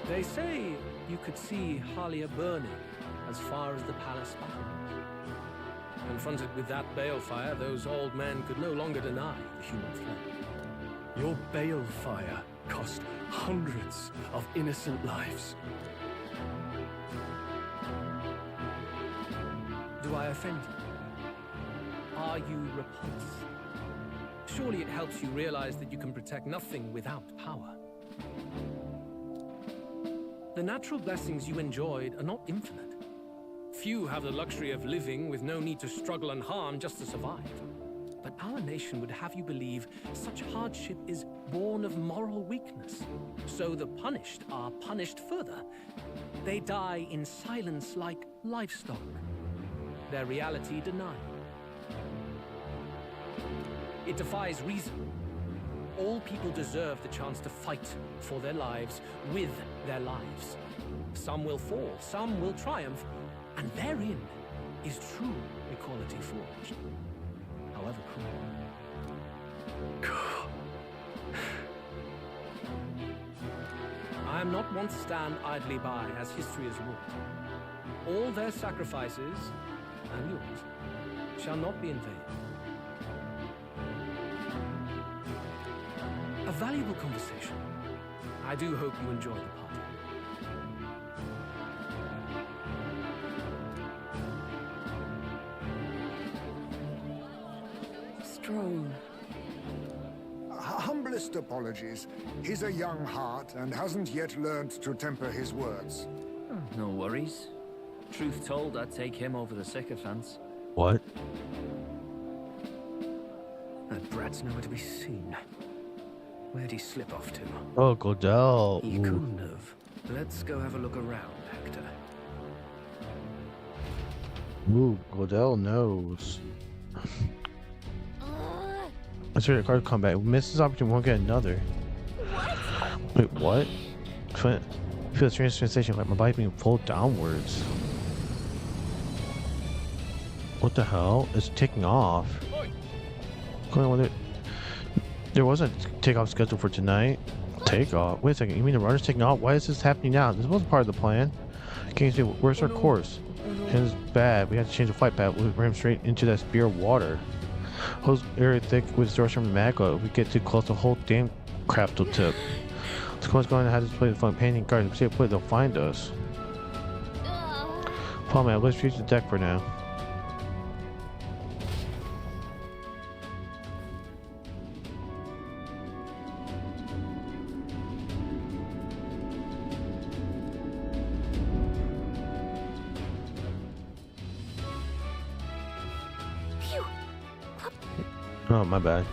S12: They say you could see Harlia burning as far as the palace battlements. Confronted with that balefire, those old men could no longer deny the human threat.
S6: Your balefire cost hundreds of innocent lives.
S12: Do I offend you? Are you repulsed? Surely it helps you realize that you can protect nothing without power. The natural blessings you enjoyed are not infinite. Few have the luxury of living with no need to struggle and harm just to survive. But our nation would have you believe such hardship is born of moral weakness. So the punished are punished further. They die in silence like livestock. Their reality denied. It defies reason. All people deserve the chance to fight for their lives with their lives. Some will fall, some will triumph, and therein is true equality forged. However cruel. I am not one to stand idly by as history has wrought. All their sacrifices, and yours, shall not be in vain. A valuable conversation. I do hope you enjoy the party.
S9: Stroll.
S8: Humblest apologies. He's a young heart and hasn't yet learned to temper his words.
S7: No worries. Truth told, I'd take him over the sycophants.
S1: What?
S6: A brat's nowhere to be seen. Where'd he slip off to?
S1: Oh, Godel.
S6: He couldn't have. Let's go have a look around, Hector.
S1: Ooh, Godel knows. Let's hear the card come back. We miss this opportunity, we won't get another. Wait, what? I feel the strange sensation like my body being pulled downwards. What the hell? It's taking off. Going on with it. There wasn't a takeoff scheduled for tonight. Takeoff? Wait a second, you mean the runner's taking off? Why is this happening now? This wasn't part of the plan. Can you see where's our course? And it's bad. We have to change the flight path. We ram straight into that spear of water. Hose very thick with stores from the magma. If we get too close, the whole damn crap will tip. Squad's going to have to play the fun painting cards. If we stay put, they'll find us. Paul, man, let's reach the deck for now. Oh, my bad.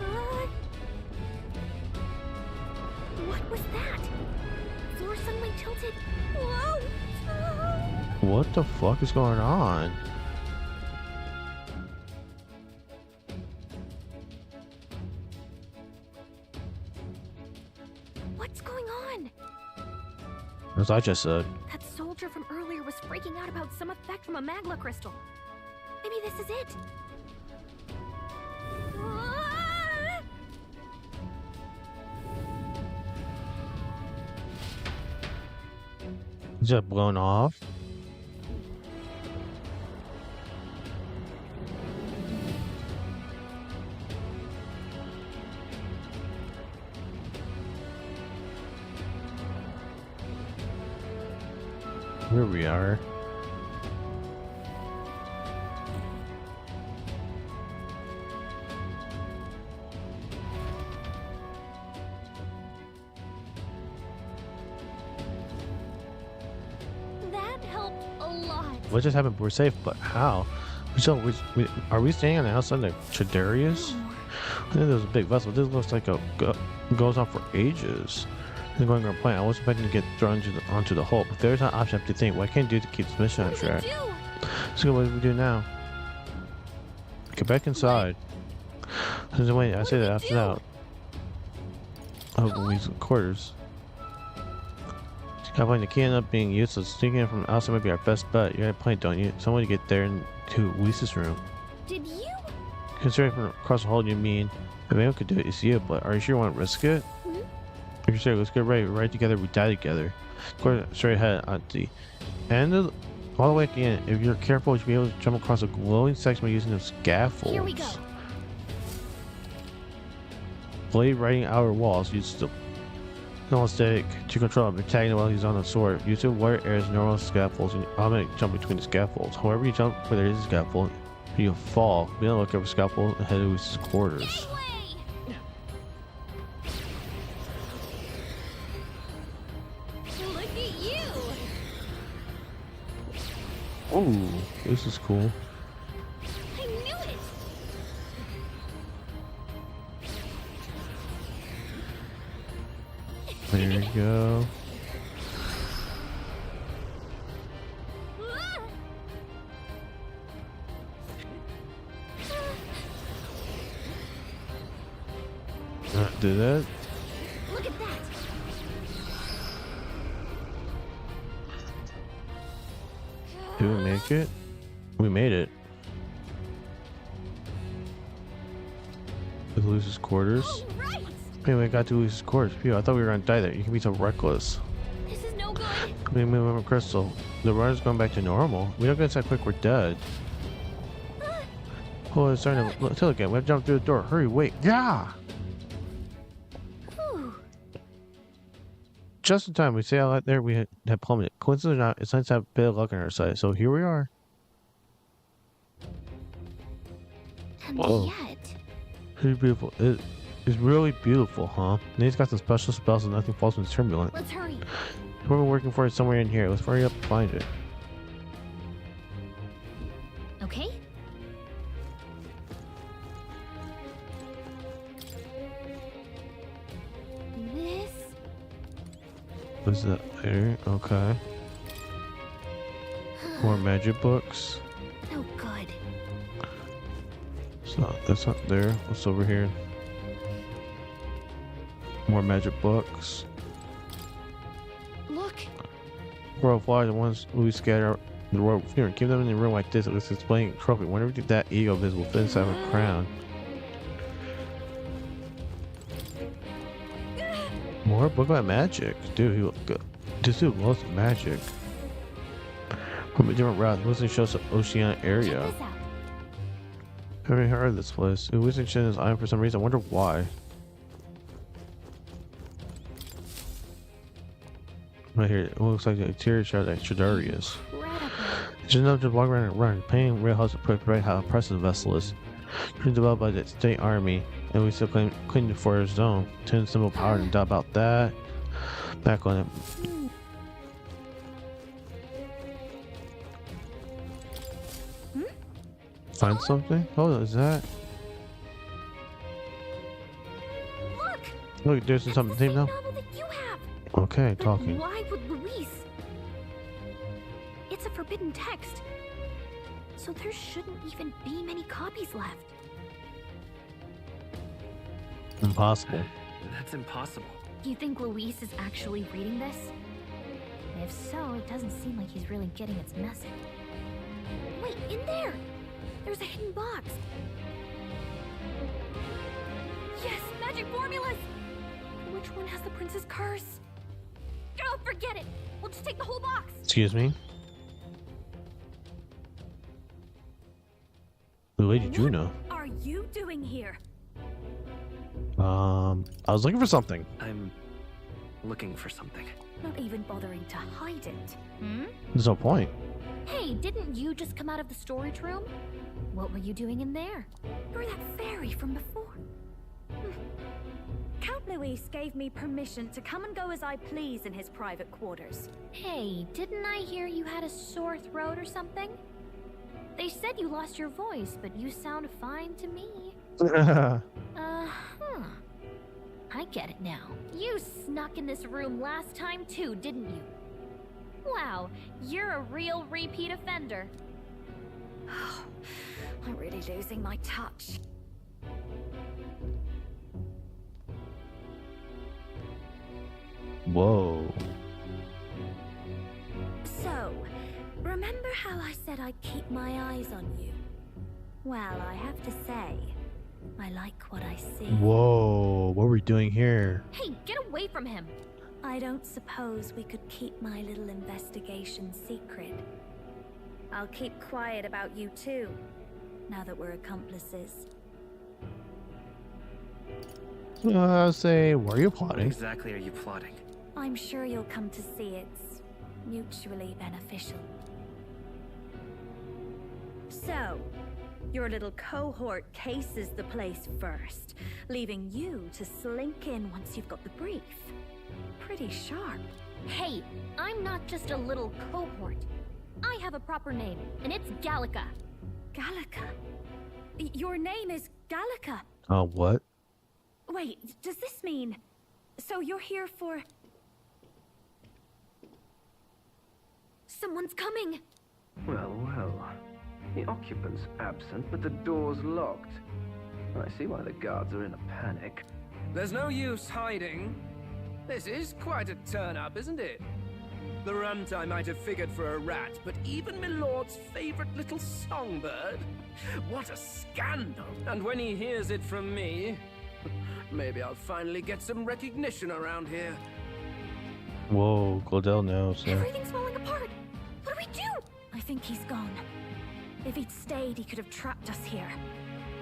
S13: What was that? Floor suddenly tilted. Whoa!
S1: What the fuck is going on?
S13: What's going on?
S1: As I just said.
S13: That soldier from earlier was freaking out about some effect from a magma crystal. Maybe this is it.
S1: Is that blown off? Here we are. What just happened? We're safe, but how? So, are we standing on the outside like Chidarius? I think there's a big vessel. This looks like goes on for ages. It's going to our plan. I wasn't expecting to get thrown onto the hull, but there's an option I have to think. What can I do to keep this mission on track? So what do we do now? Get back inside. Wait, I say that after that. Oh, these quarters. I find the key ended up being useless. Sneaking in from outside might be our best bet. You got a point, don't you? Someone to get there into Lisa's room.
S13: Did you?
S1: Considering from across the hall, you mean if anyone could do it, it's you. But are you sure you want to risk it?
S13: Hmm?
S1: If you're sure, let's get ready. We're right together. We die together. Of course, straight ahead at the end of all the way at the end. If you're careful, you'll be able to jump across a glowing section by using those scaffolds.
S13: Here we go.
S1: Blade riding outer walls. Use the normal stick to control him, attacking while he's on the sword. Use the wire airs normal scaffolds and automatic jump between the scaffolds. However you jump where there is a scaffold, you'll fall. Be on the lookout for scaffold ahead of his quarters.
S13: Look at you!
S1: Ooh, this is cool.
S13: I knew it!
S1: There you go. Did that?
S13: Look at that!
S1: Did we make it? We made it. With Lucy's quarters.
S13: Right.
S1: Anyway, we got to Lucy's quarters. Phew, I thought we were gonna die there. You can be so reckless.
S13: This is no good.
S1: We move a crystal. The runner's going back to normal. We don't get inside quick, we're dead. Oh, it's starting to look again. We have to jump through the door. Hurry, wait. Yeah!
S13: Whew.
S1: Just in time, we say out there we had plummeted. Coincidence or not, it's nice to have a bit of luck on our side. So here we are.
S13: And yet...
S1: Pretty beautiful. It's really beautiful, huh? Nate's got some special spells and nothing falls when it's turbulent.
S13: Let's hurry.
S1: What we're working for is somewhere in here. Let's hurry up and find it.
S13: Okay.
S1: What's that there? Okay. More magic books.
S13: No good.
S1: So that's not there. What's over here? More magic books.
S13: Look.
S1: Royal fly, the ones we scatter the royal fear. Keep them in the room like this. Let's explain trophy. Whenever you get that ego visible, fit inside a crown. More book about magic. Dude, this dude loves magic. From a different route, Wizarding shows the oceanic area. I've never heard of this place. Wizarding shows this island for some reason. I wonder why. Right here, it looks like the interior shot at Chidarius. Just enough to walk around and run. Painting real house to portray how impressive the vessel is. It's developed by the state army, and we still claim for its zone. 10 symbol power, and doubt about that. Back on it. Find something? Oh, is that? Look, there's something now. Okay, talking.
S13: Why would Luis? It's a forbidden text, so there shouldn't even be many copies left.
S1: Impossible.
S7: That's impossible.
S13: Do you think Luis is actually reading this? If so, it doesn't seem like he's really getting its message. Wait, in there! There's a hidden box. Yes, magic formulas! Which one has the prince's curse? Oh, forget it! We'll just take the whole box!
S1: Excuse me? Lady Juno.
S4: What are you doing here?
S1: I was looking for something.
S7: I'm looking for something.
S4: Not even bothering to hide it.
S1: There's no point.
S13: Hey, didn't you just come out of the storage room? What were you doing in there?
S4: You're that fairy from before. Count Luis gave me permission to come and go as I please in his private quarters.
S13: Hey, didn't I hear you had a sore throat or something? They said you lost your voice, but you sound fine to me. I get it now. You snuck in this room last time too, didn't you? Wow, you're a real repeat offender.
S4: I'm really losing my touch.
S1: Whoa.
S4: So, remember how I said I'd keep my eyes on you? Well, I have to say, I like what I see.
S1: Whoa, what are we doing here?
S13: Hey, get away from him!
S4: I don't suppose we could keep my little investigation secret. I'll keep quiet about you too, now that we're accomplices.
S1: I'll say, what are you
S7: What
S1: plotting?
S7: exactly are you plotting?
S4: I'm sure you'll come to see it's mutually beneficial. So, your little cohort cases the place first, leaving you to slink in once you've got the brief. Pretty sharp.
S13: Hey, I'm not just a little cohort. I have a proper name, and it's Gallica.
S4: Gallica? Your name is Gallica?
S1: What?
S4: Wait, does this mean... So you're here for...
S13: Someone's coming!
S6: Well, well. The occupant's absent, but the door's locked. I see why the guards are in a panic.
S12: There's no use hiding. This is quite a turn-up, isn't it? The runt I might have figured for a rat, but even my lord's favorite little songbird? What a scandal! And when he hears it from me, maybe I'll finally get some recognition around here.
S1: Whoa, Claudel knows.
S4: Everything's falling apart! What do we do? I think he's gone. If he'd stayed, he could have trapped us here.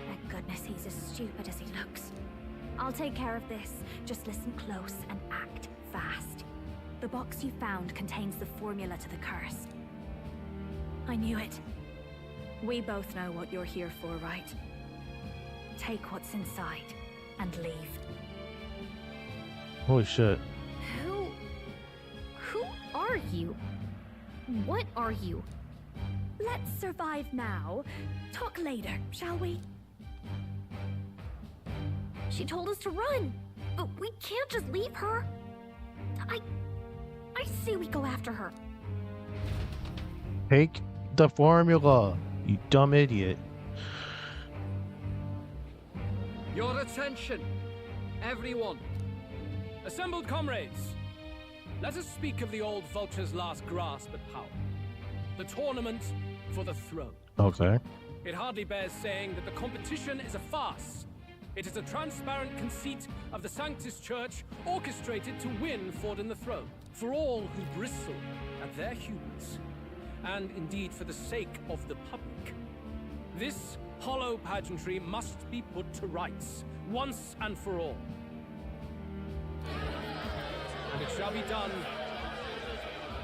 S4: Thank goodness he's as stupid as he looks. I'll take care of this. Just listen close and act fast. The box you found contains the formula to the curse. I knew it. We both know what you're here for, right? Take what's inside and leave.
S1: Holy shit.
S13: Who are you? What are you?
S4: Let's survive now. Talk later, shall we?
S13: She told us to run, but we can't just leave her.
S4: I say we go after her.
S1: Take the formula, you dumb idiot.
S12: Your attention, everyone. Assembled comrades, let us speak of the old vulture's last grasp at power. The tournament for the throne.
S1: Okay.
S12: It hardly bears saying that the competition is a farce. It is a transparent conceit of the Sanctus Church orchestrated to win Forden the throne. For all who bristle at their hubris, and indeed for the sake of the public. This hollow pageantry must be put to rights, once and for all. And it shall be done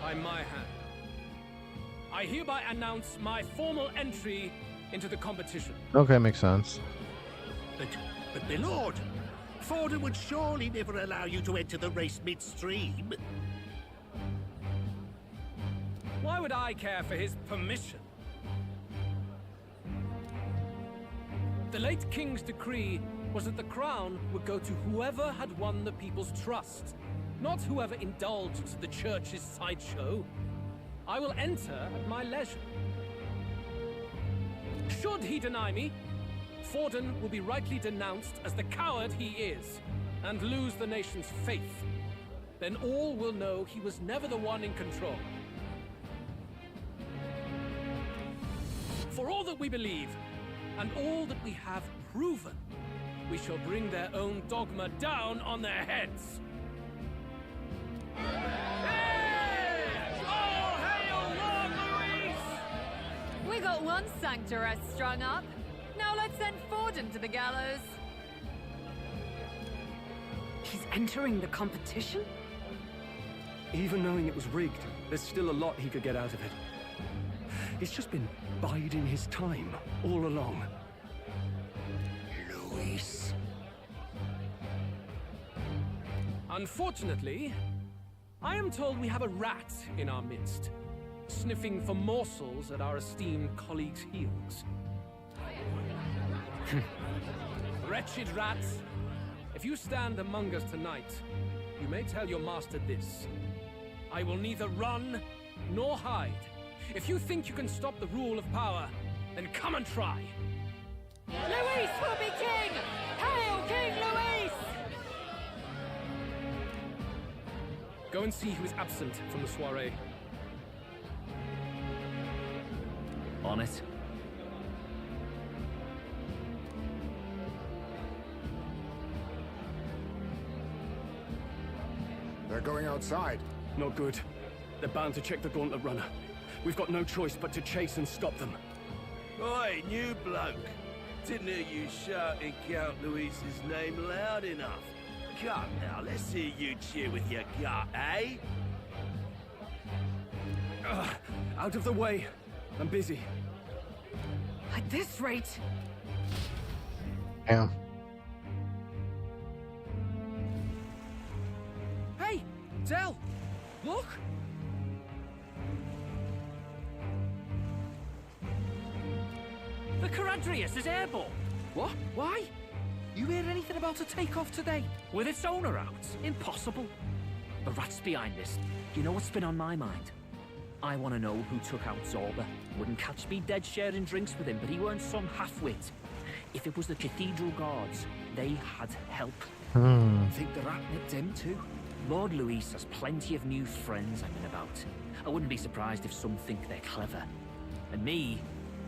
S12: by my hand. I hereby announce my formal entry into the competition.
S1: Okay, makes sense.
S11: But my lord, Forden would surely never allow you to enter the race midstream.
S12: Why would I care for his permission? The late king's decree was that the crown would go to whoever had won the people's trust, not whoever indulged the church's sideshow. I will enter at my leisure. Should he deny me, Forden will be rightly denounced as the coward he is, and lose the nation's faith. Then all will know he was never the one in control. For all that we believe, and all that we have proven, we shall bring their own dogma down on their heads. Hey! All hail Lord Luis!
S14: We got one sanctoress strung up. Now let's send Forden to the gallows.
S9: He's entering the competition?
S6: Even knowing it was rigged, there's still a lot he could get out of it. He's just been biding his time all along.
S11: Luis.
S12: Unfortunately, I am told we have a rat in our midst, sniffing for morsels at our esteemed colleagues' heels. Wretched rat, if you stand among us tonight, you may tell your master this. I will neither run nor hide. If you think you can stop the rule of power, then come and try.
S14: Luis will be king! Hail King Luis!
S12: Go and see who is absent from the soiree.
S7: On it.
S8: They're going outside.
S6: Not good. They're bound to check the gauntlet runner. We've got no choice but to chase and stop them.
S11: Oi, new bloke. Didn't hear you shouting Count Luis's name loud enough. Come now, let's hear you cheer with your gut, eh?
S6: Out of the way. I'm busy.
S9: At this rate...
S1: Yeah.
S12: Hey, Del! Look!
S7: The Caradrius is airborne.
S12: What? Why? You hear anything about a takeoff today?
S7: With its owner out? Impossible. The rat's behind this. You know what's been on my mind? I want to know who took out Zorba. Wouldn't catch me dead sharing drinks with him, but he weren't some half-wit. If it was the Cathedral Guards, they had help.
S12: Think the rat nipped him too?
S7: Lord Luis has plenty of new friends I'm in about. I wouldn't be surprised if some think they're clever. And me,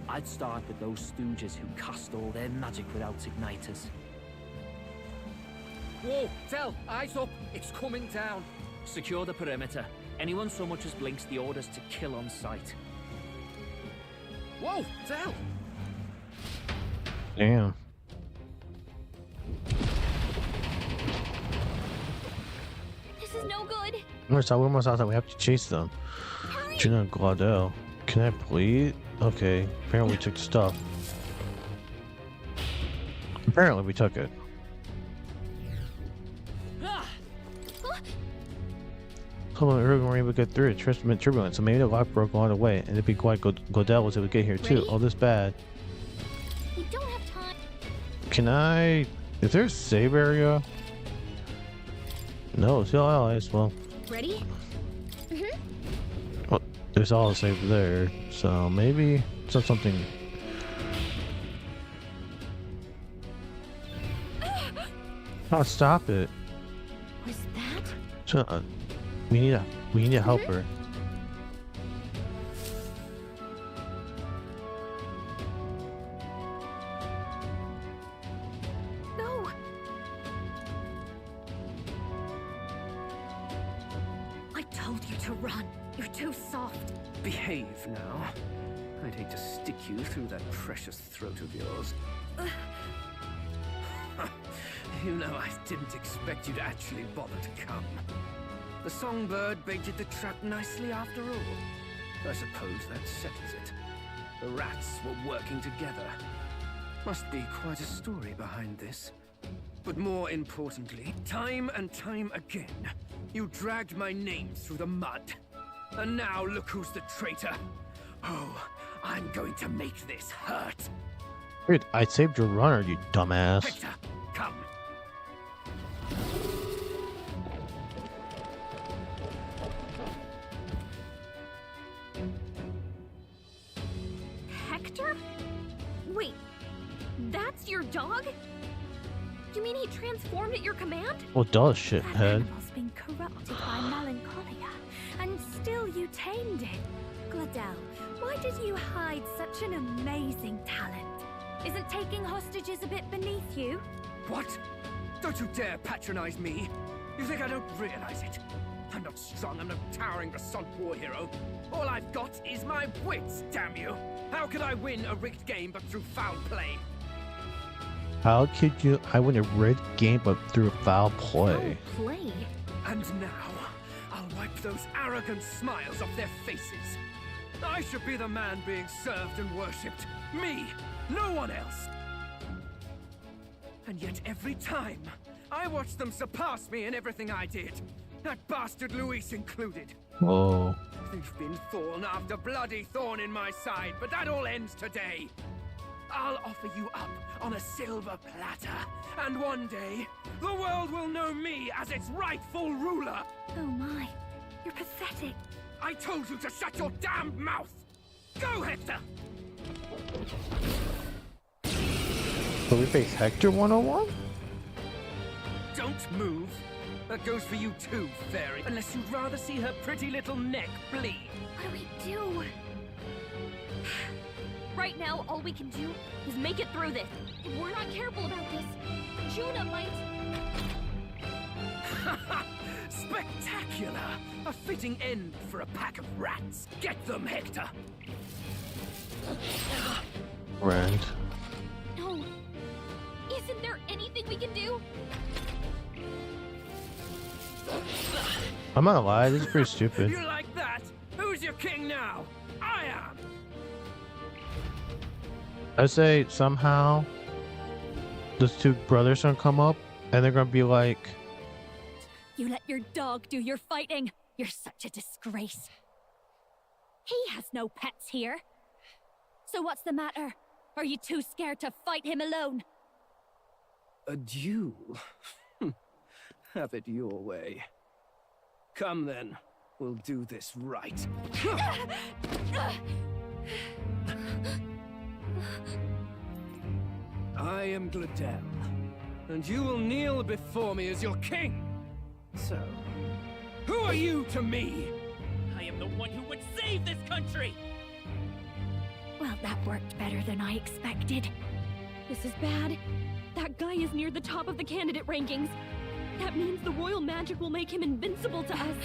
S7: I'd start with those stooges who cast all their magic without igniters.
S12: Whoa, Del, eyes up. It's coming down.
S7: Secure the perimeter. Anyone so much as blinks, the orders to kill on sight.
S12: Whoa, Del!
S1: Damn.
S13: This is no good.
S1: We're almost outside. We have to chase them. Gina Glaudel. Can I please? Okay. Apparently we took the stuff. Apparently we took it. Hold on, everyone were able to get through it. Trust me, turbulence. So maybe the lock broke along the way, and it'd be quite Glaudel was able to get here too.
S13: Ready?
S1: All this bad.
S13: We don't have time.
S1: Can I? Is there a save area? No, still allies. Well.
S13: Ready?
S1: There's all a save there, so maybe it's not something. Oh, stop it!
S13: Was that?
S1: So, we need to help her.
S4: No. I told you to run. You're too soft.
S6: Behave now. I'd hate to stick you through that precious throat of yours. You know, I didn't expect you to actually bother to come. The songbird baited the trap nicely after all. I suppose that settles it. The rats were working together. Must be quite a story behind this. But more importantly, time and time again, you dragged my name through the mud. And now look who's the traitor. Oh, I'm going to make this hurt.
S1: Wait, I saved your runner, you dumbass.
S6: Hector, come.
S4: Hector? Wait, that's your dog? You mean he transformed at your command?
S1: Well, duh,
S4: That
S1: shithead.
S4: animal's been corrupted by melancholia, and still you tamed it. Gladel, why did you hide such an amazing talent? Isn't taking hostages a bit beneath you?
S6: What? Don't you dare patronize me. You think I don't realize it? I'm not strong, I'm no towering Basant war hero. All I've got is my wits, damn you. How could I win a rigged game but through foul play?
S1: How could you? I win a rigged game, but through foul play.
S4: Play?
S6: And now, I'll wipe those arrogant smiles off their faces. I should be the man being served and worshipped. Me, no one else. And yet every time, I watch them surpass me in everything I did. That bastard Luis included.
S1: Oh.
S6: They've been thorn after bloody thorn in my side, but that all ends today. I'll offer you up on a silver platter, and one day, the world will know me as its rightful ruler.
S4: Oh my, you're pathetic.
S6: I told you to shut your damned mouth! Go, Hector!
S1: So we face Hector 101?
S6: Don't move. That goes for you too, fairy. Unless you'd rather see her pretty little neck bleed.
S4: What do we do? Right now, all we can do is make it through this. If we're not careful about this, Juna might...
S6: Spectacular! A fitting end for a pack of rats. Get them, Hector!
S1: Right.
S4: No. Isn't there anything we can do?
S1: I'm not lie, this is pretty stupid.
S6: You like that? Who's your king now? I am!
S1: I say somehow those two brothers gonna come up and they're gonna be like,
S4: You let your dog do your fighting. You're such a disgrace. He has no pets here. So what's the matter? Are you too scared to fight him alone?
S6: A duel? Have it your way. Come then, we'll do this right. I am Gladel, and you will kneel before me as your king. So, who are you to me?
S7: I am the one who would save this country!
S4: Well, that worked better than I expected. This is bad. That guy is near the top of the candidate rankings. That means the royal magic will make him invincible to us.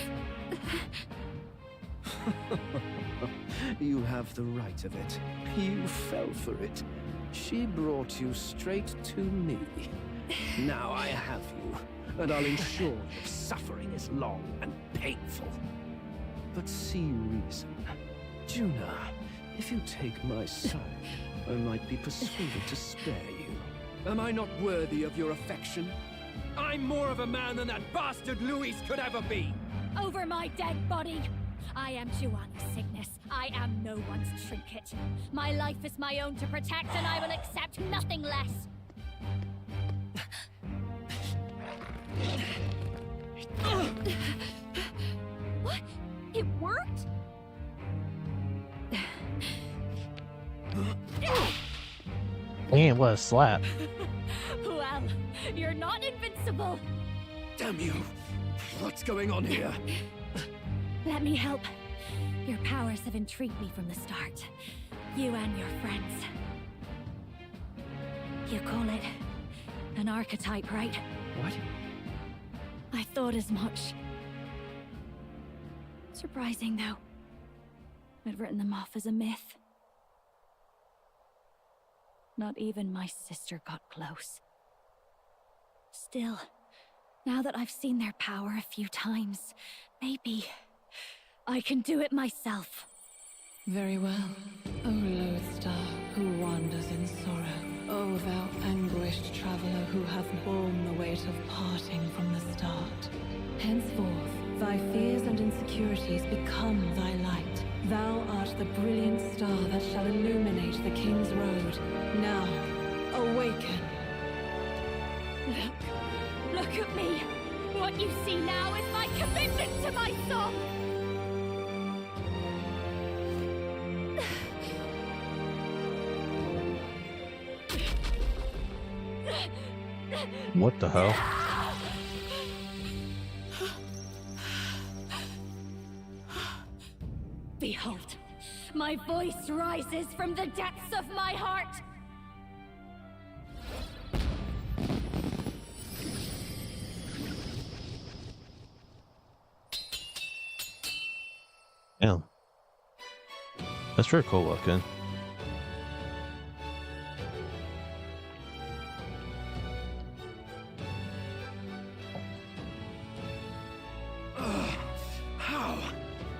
S6: You have the right of it. You fell for it. She brought you straight to me. Now I have you, and I'll ensure your suffering is long and painful. But see reason. Juna, if you take my side, I might be persuaded to spare you. Am I not worthy of your affection? I'm more of a man than that bastard Luis could ever be!
S4: Over my dead body! I am Juana's Cygnus. I am no one's trinket. My life is my own to protect, and I will accept nothing less. What? It worked?
S1: Man, what a slap.
S13: Well, you're not invincible.
S6: Damn you! What's going on here?
S13: Let me help. Your powers have intrigued me from the start. You and your friends. You call it an archetype, right?
S6: What?
S13: I thought as much. Surprising, though. I'd written them off as a myth. Not even my sister got close. Still, now that I've seen their power a few times, maybe I can do it myself.
S15: Very well, O Lodestar, who wanders in sorrow. O thou anguished traveler who hath borne the weight of parting from the start. Henceforth, thy fears and insecurities become thy light. Thou art the brilliant star that shall illuminate the King's Road. Now, awaken.
S13: Look at me. What you see now is my commitment to my song.
S1: What the hell?
S13: Behold, my voice rises from the depths of my heart.
S1: Damn. That's very cool looking.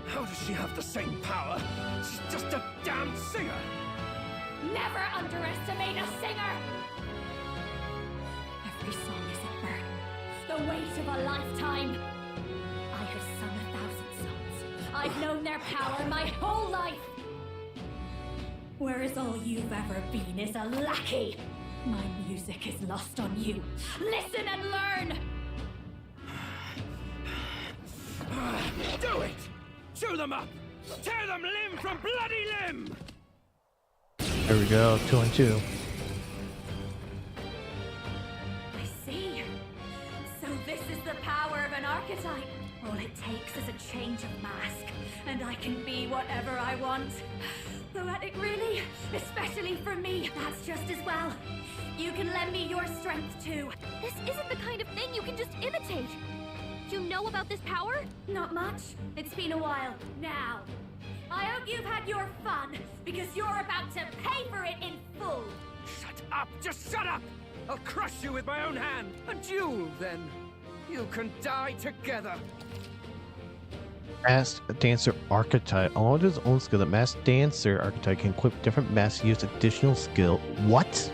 S6: How does she have the same power? She's just a damn singer!
S13: Never underestimate a singer! Every song is a burden, the weight of a lifetime. I have sung 1,000 songs. I've known their power my whole life. Whereas all you've ever been is a lackey. My music is lost on you. Listen and learn!
S6: Do it! Chew them up! Tear them limb from bloody limb!
S1: There we go, 2 and 2.
S4: I see. So this is the power of an archetype. All it takes is a change of mask, and I can be whatever I want. Poetic, really? Especially for me, that's just as well. You can lend me your strength too.
S13: This isn't the kind of thing you can just imitate. Do you know about this power?
S4: Not much. It's been a while. Now, I hope you've had your fun, because you're about to pay for it in full.
S6: Shut up! Just shut up! I'll crush you with my own hand! A duel, then! You can die together!
S1: Masked Dancer Archetype. On his own skill, the Masked Dancer Archetype can equip different masks to use additional skill. What?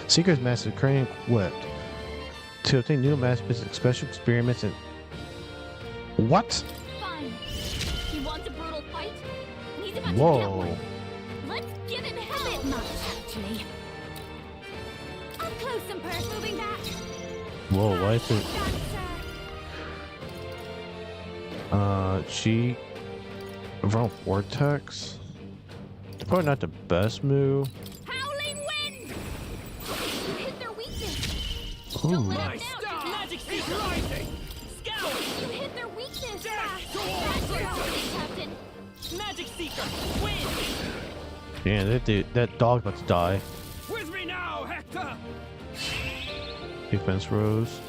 S1: Seeker's Mask is currently equipped to obtain new mask business special experiments and... What?
S13: Fine. He wants a brutal fight? And he's about to get
S1: Whoa.
S13: one. Let's give him hell. A bit much, actually. Up close and personal, moving back.
S1: Whoa, why is it... She... Around Vortex? Probably not the best move.
S13: Howling wind! You hit their weakness.
S1: Ooh.
S13: Don't let up now. Magic
S6: is rising!
S13: Scout! You hit their weakness.
S6: Dash
S13: That's your opening, Captain.
S7: Magic Seeker, win!
S1: Yeah, that dog's about to die.
S6: With me now, Hector!
S1: Defense rose.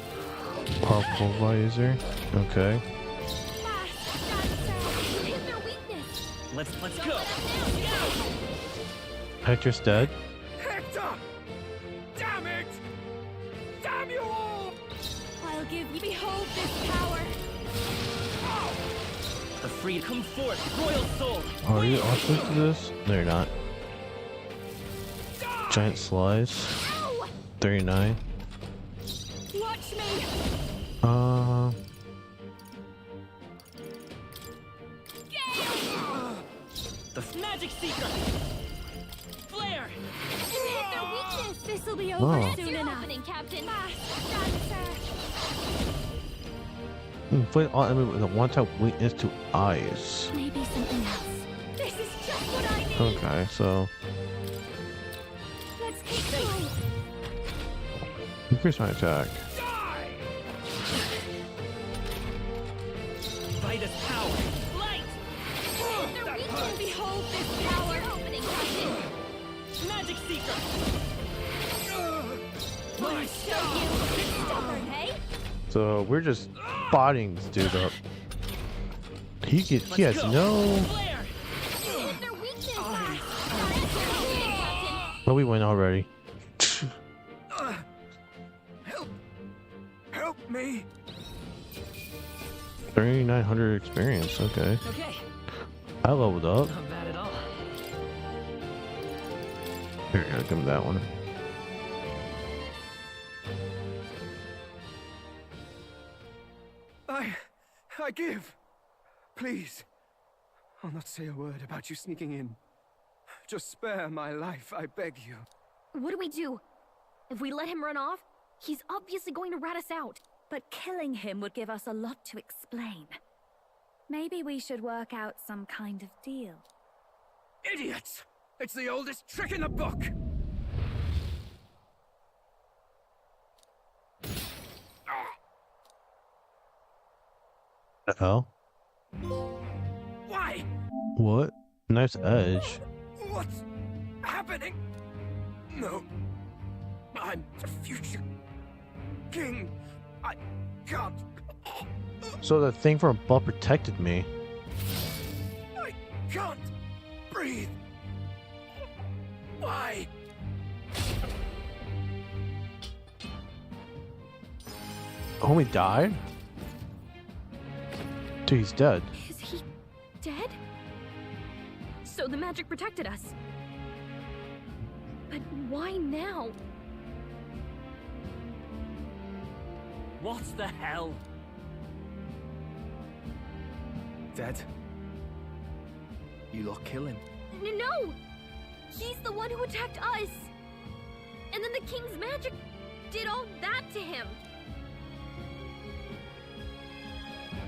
S1: Powerful visor. Okay.
S7: Let's go!
S1: Hector's dead.
S6: Hector! Damn it! Damn you all!
S13: I'll give you. Behold this power.
S7: The free come forth, royal soul!
S1: Are you also to this? No, you're not. Giant slice. 39.
S13: Watch me.
S7: The Magic Seeker! Flare!
S13: You hit their weakness. This'll be
S1: Oh.
S13: over soon enough. Opening, Captain.
S1: Inflict all enemy with a one-time weakness to eyes.
S13: Maybe something else. This is just what I need.
S1: Okay, so
S4: Let's
S1: Increase my attack.
S7: Vitus power.
S14: Light! The reach behold this power opening, Captain!
S7: Magic Seeker.
S14: Wanna show you? Stubborn, hey?
S1: So we're just spotting this dude up. He has no. But we win already.
S6: Help me!
S1: 3,900 experience. Okay.
S7: Okay.
S1: I leveled up.
S7: Not bad at all.
S1: Here, I gotta give him that one.
S6: I give. Please. I'll not say a word about you sneaking in. Just spare my life, I beg you.
S4: What do we do? If we let him run off, he's obviously going to rat us out. But killing him would give us a lot to explain. Maybe we should work out some kind of deal.
S6: Idiots! It's the oldest trick in the book!
S1: The hell?
S6: Why?
S1: What? Nice edge.
S6: What's happening? No. I'm the future king. I can't.
S1: So the thing from above protected me.
S6: I can't breathe. Why?
S1: Homie died? Dude, he's dead.
S4: Is he dead? So the magic protected us. But why now?
S7: What the hell?
S3: Dead? You lot kill him.
S4: No! He's the one who attacked us! And then the king's magic did all that to him!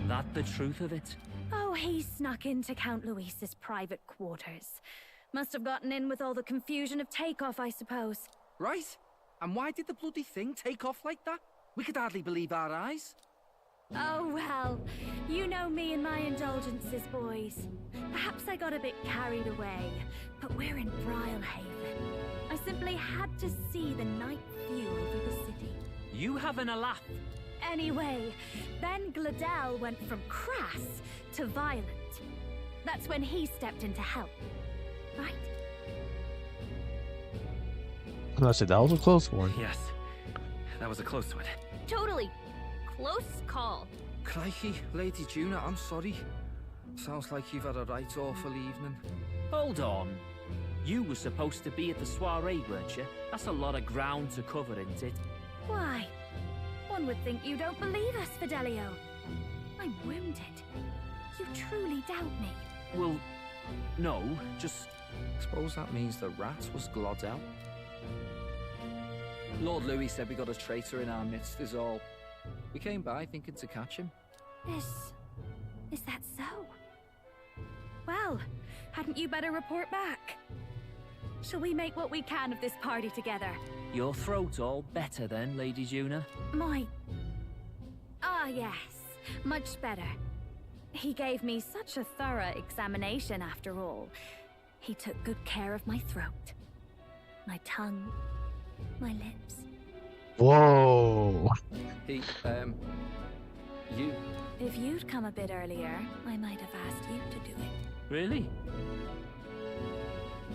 S7: That the truth of it?
S4: Oh, he snuck into Count Luis's private quarters. Must have gotten in with all the confusion of takeoff, I suppose.
S10: Right? And why did the bloody thing take off like that? We could hardly believe our eyes.
S4: Oh, well, you know me and my indulgences, boys. Perhaps I got a bit carried away, but we're in Brilehaven. I simply had to see the night view over the city.
S7: You having a laugh?
S4: Anyway, then Gladel went from crass to violent. That's when he stepped in to help, right?
S1: I said that was a close one.
S10: Yes, that was a close one.
S4: Totally. Close call.
S10: Crikey, Lady Juna, I'm sorry. Sounds like you've had a right awful evening.
S7: Hold on. You were supposed to be at the soiree, weren't you? That's a lot of ground to cover, isn't it?
S4: Why? One would think you don't believe us, Fidelio. I'm wounded. You truly doubt me.
S7: Well, no, just...
S10: Suppose that means the rat was Glodell. Lord Louis said we got a traitor in our midst is all. We came by thinking to catch him.
S4: Is that so? Well, hadn't you better report back? Shall we make what we can of this party together?
S7: Your throat all better then, Lady Juna?
S4: Yes, much better. He gave me such a thorough examination after all. He took good care of my throat, my tongue, my lips.
S1: Whoa!
S10: You...
S4: If you'd come a bit earlier, I might have asked you to do it.
S7: Really?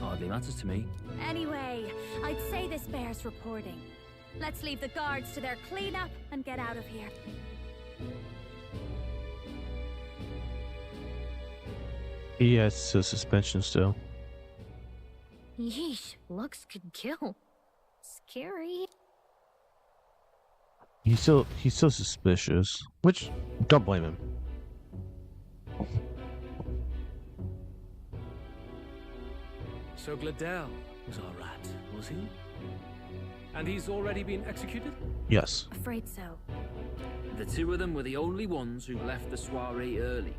S7: Hardly matters to me.
S4: Anyway, I'd say this bears reporting. Let's leave the guards to their cleanup and get out of here.
S1: He has suspension still.
S4: Yeesh, looks could kill. Scary.
S1: He's still suspicious, which don't blame him.
S12: So Gladel was our rat, was he? And he's already been executed?
S1: Yes.
S4: Afraid so.
S7: The two of them were the only ones who left the soiree early.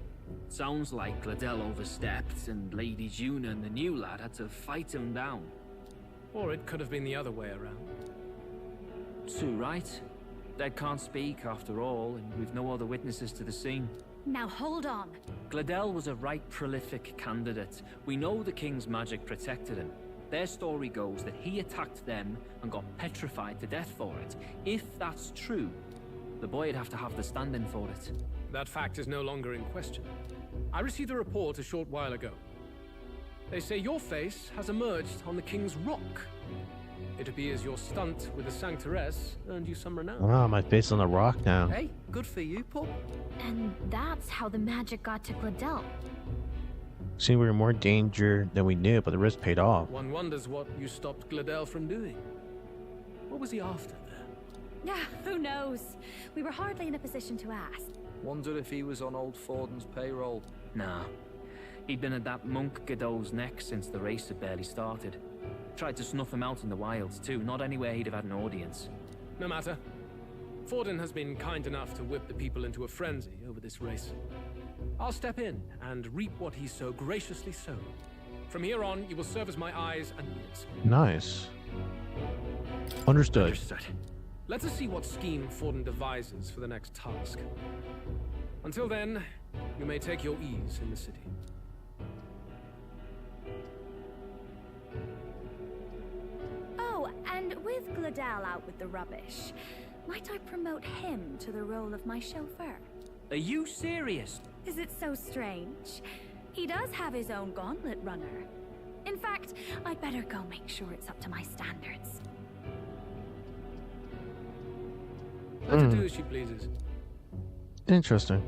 S7: Sounds like Gladel overstepped, and Lady Juna and the new lad had to fight him down.
S12: Or it could have been the other way around.
S7: Too right. Dead can't speak, after all, and we've no other witnesses to the scene.
S4: Now hold on.
S7: Gladel was a right prolific candidate. We know the king's magic protected him. Their story goes that he attacked them and got petrified to death for it. If that's true, the boy'd have to have the stand-in for it.
S12: That fact is no longer in question. I received a report a short while ago. They say your face has emerged on the King's Rock. It appears your stunt with the Sanctoress earned you some renown.
S1: Ah, my face on the rock now.
S10: Hey, good for you, pup.
S4: And that's how the magic got to Gladel.
S1: Seemed we were in more danger than we knew, but the risk paid off.
S12: One wonders what you stopped Gladel from doing. What was he after there?
S4: Yeah, who knows? We were hardly in a position to ask.
S10: Wonder if he was on old Forden's payroll.
S7: Nah. He'd been at that monk Godot's neck since the race had barely started. Tried to snuff him out in the wilds too, not anywhere he'd have had an audience.
S12: No matter. Forden has been kind enough to whip the people into a frenzy over this race. I'll step in and reap what he so graciously sowed. From here on, you will serve as my eyes and ears.
S1: Nice. Understood.
S12: Understood. Let us see what scheme Forden devises for the next task. Until then, you may take your ease in the city.
S4: Oh, and with Gladel out with the rubbish, might I promote him to the role of my chauffeur?
S7: Are you serious?
S4: Is it so strange? He does have his own gauntlet runner. In fact, I'd better go make sure it's up to my standards.
S12: Let her do as she pleases.
S1: Interesting.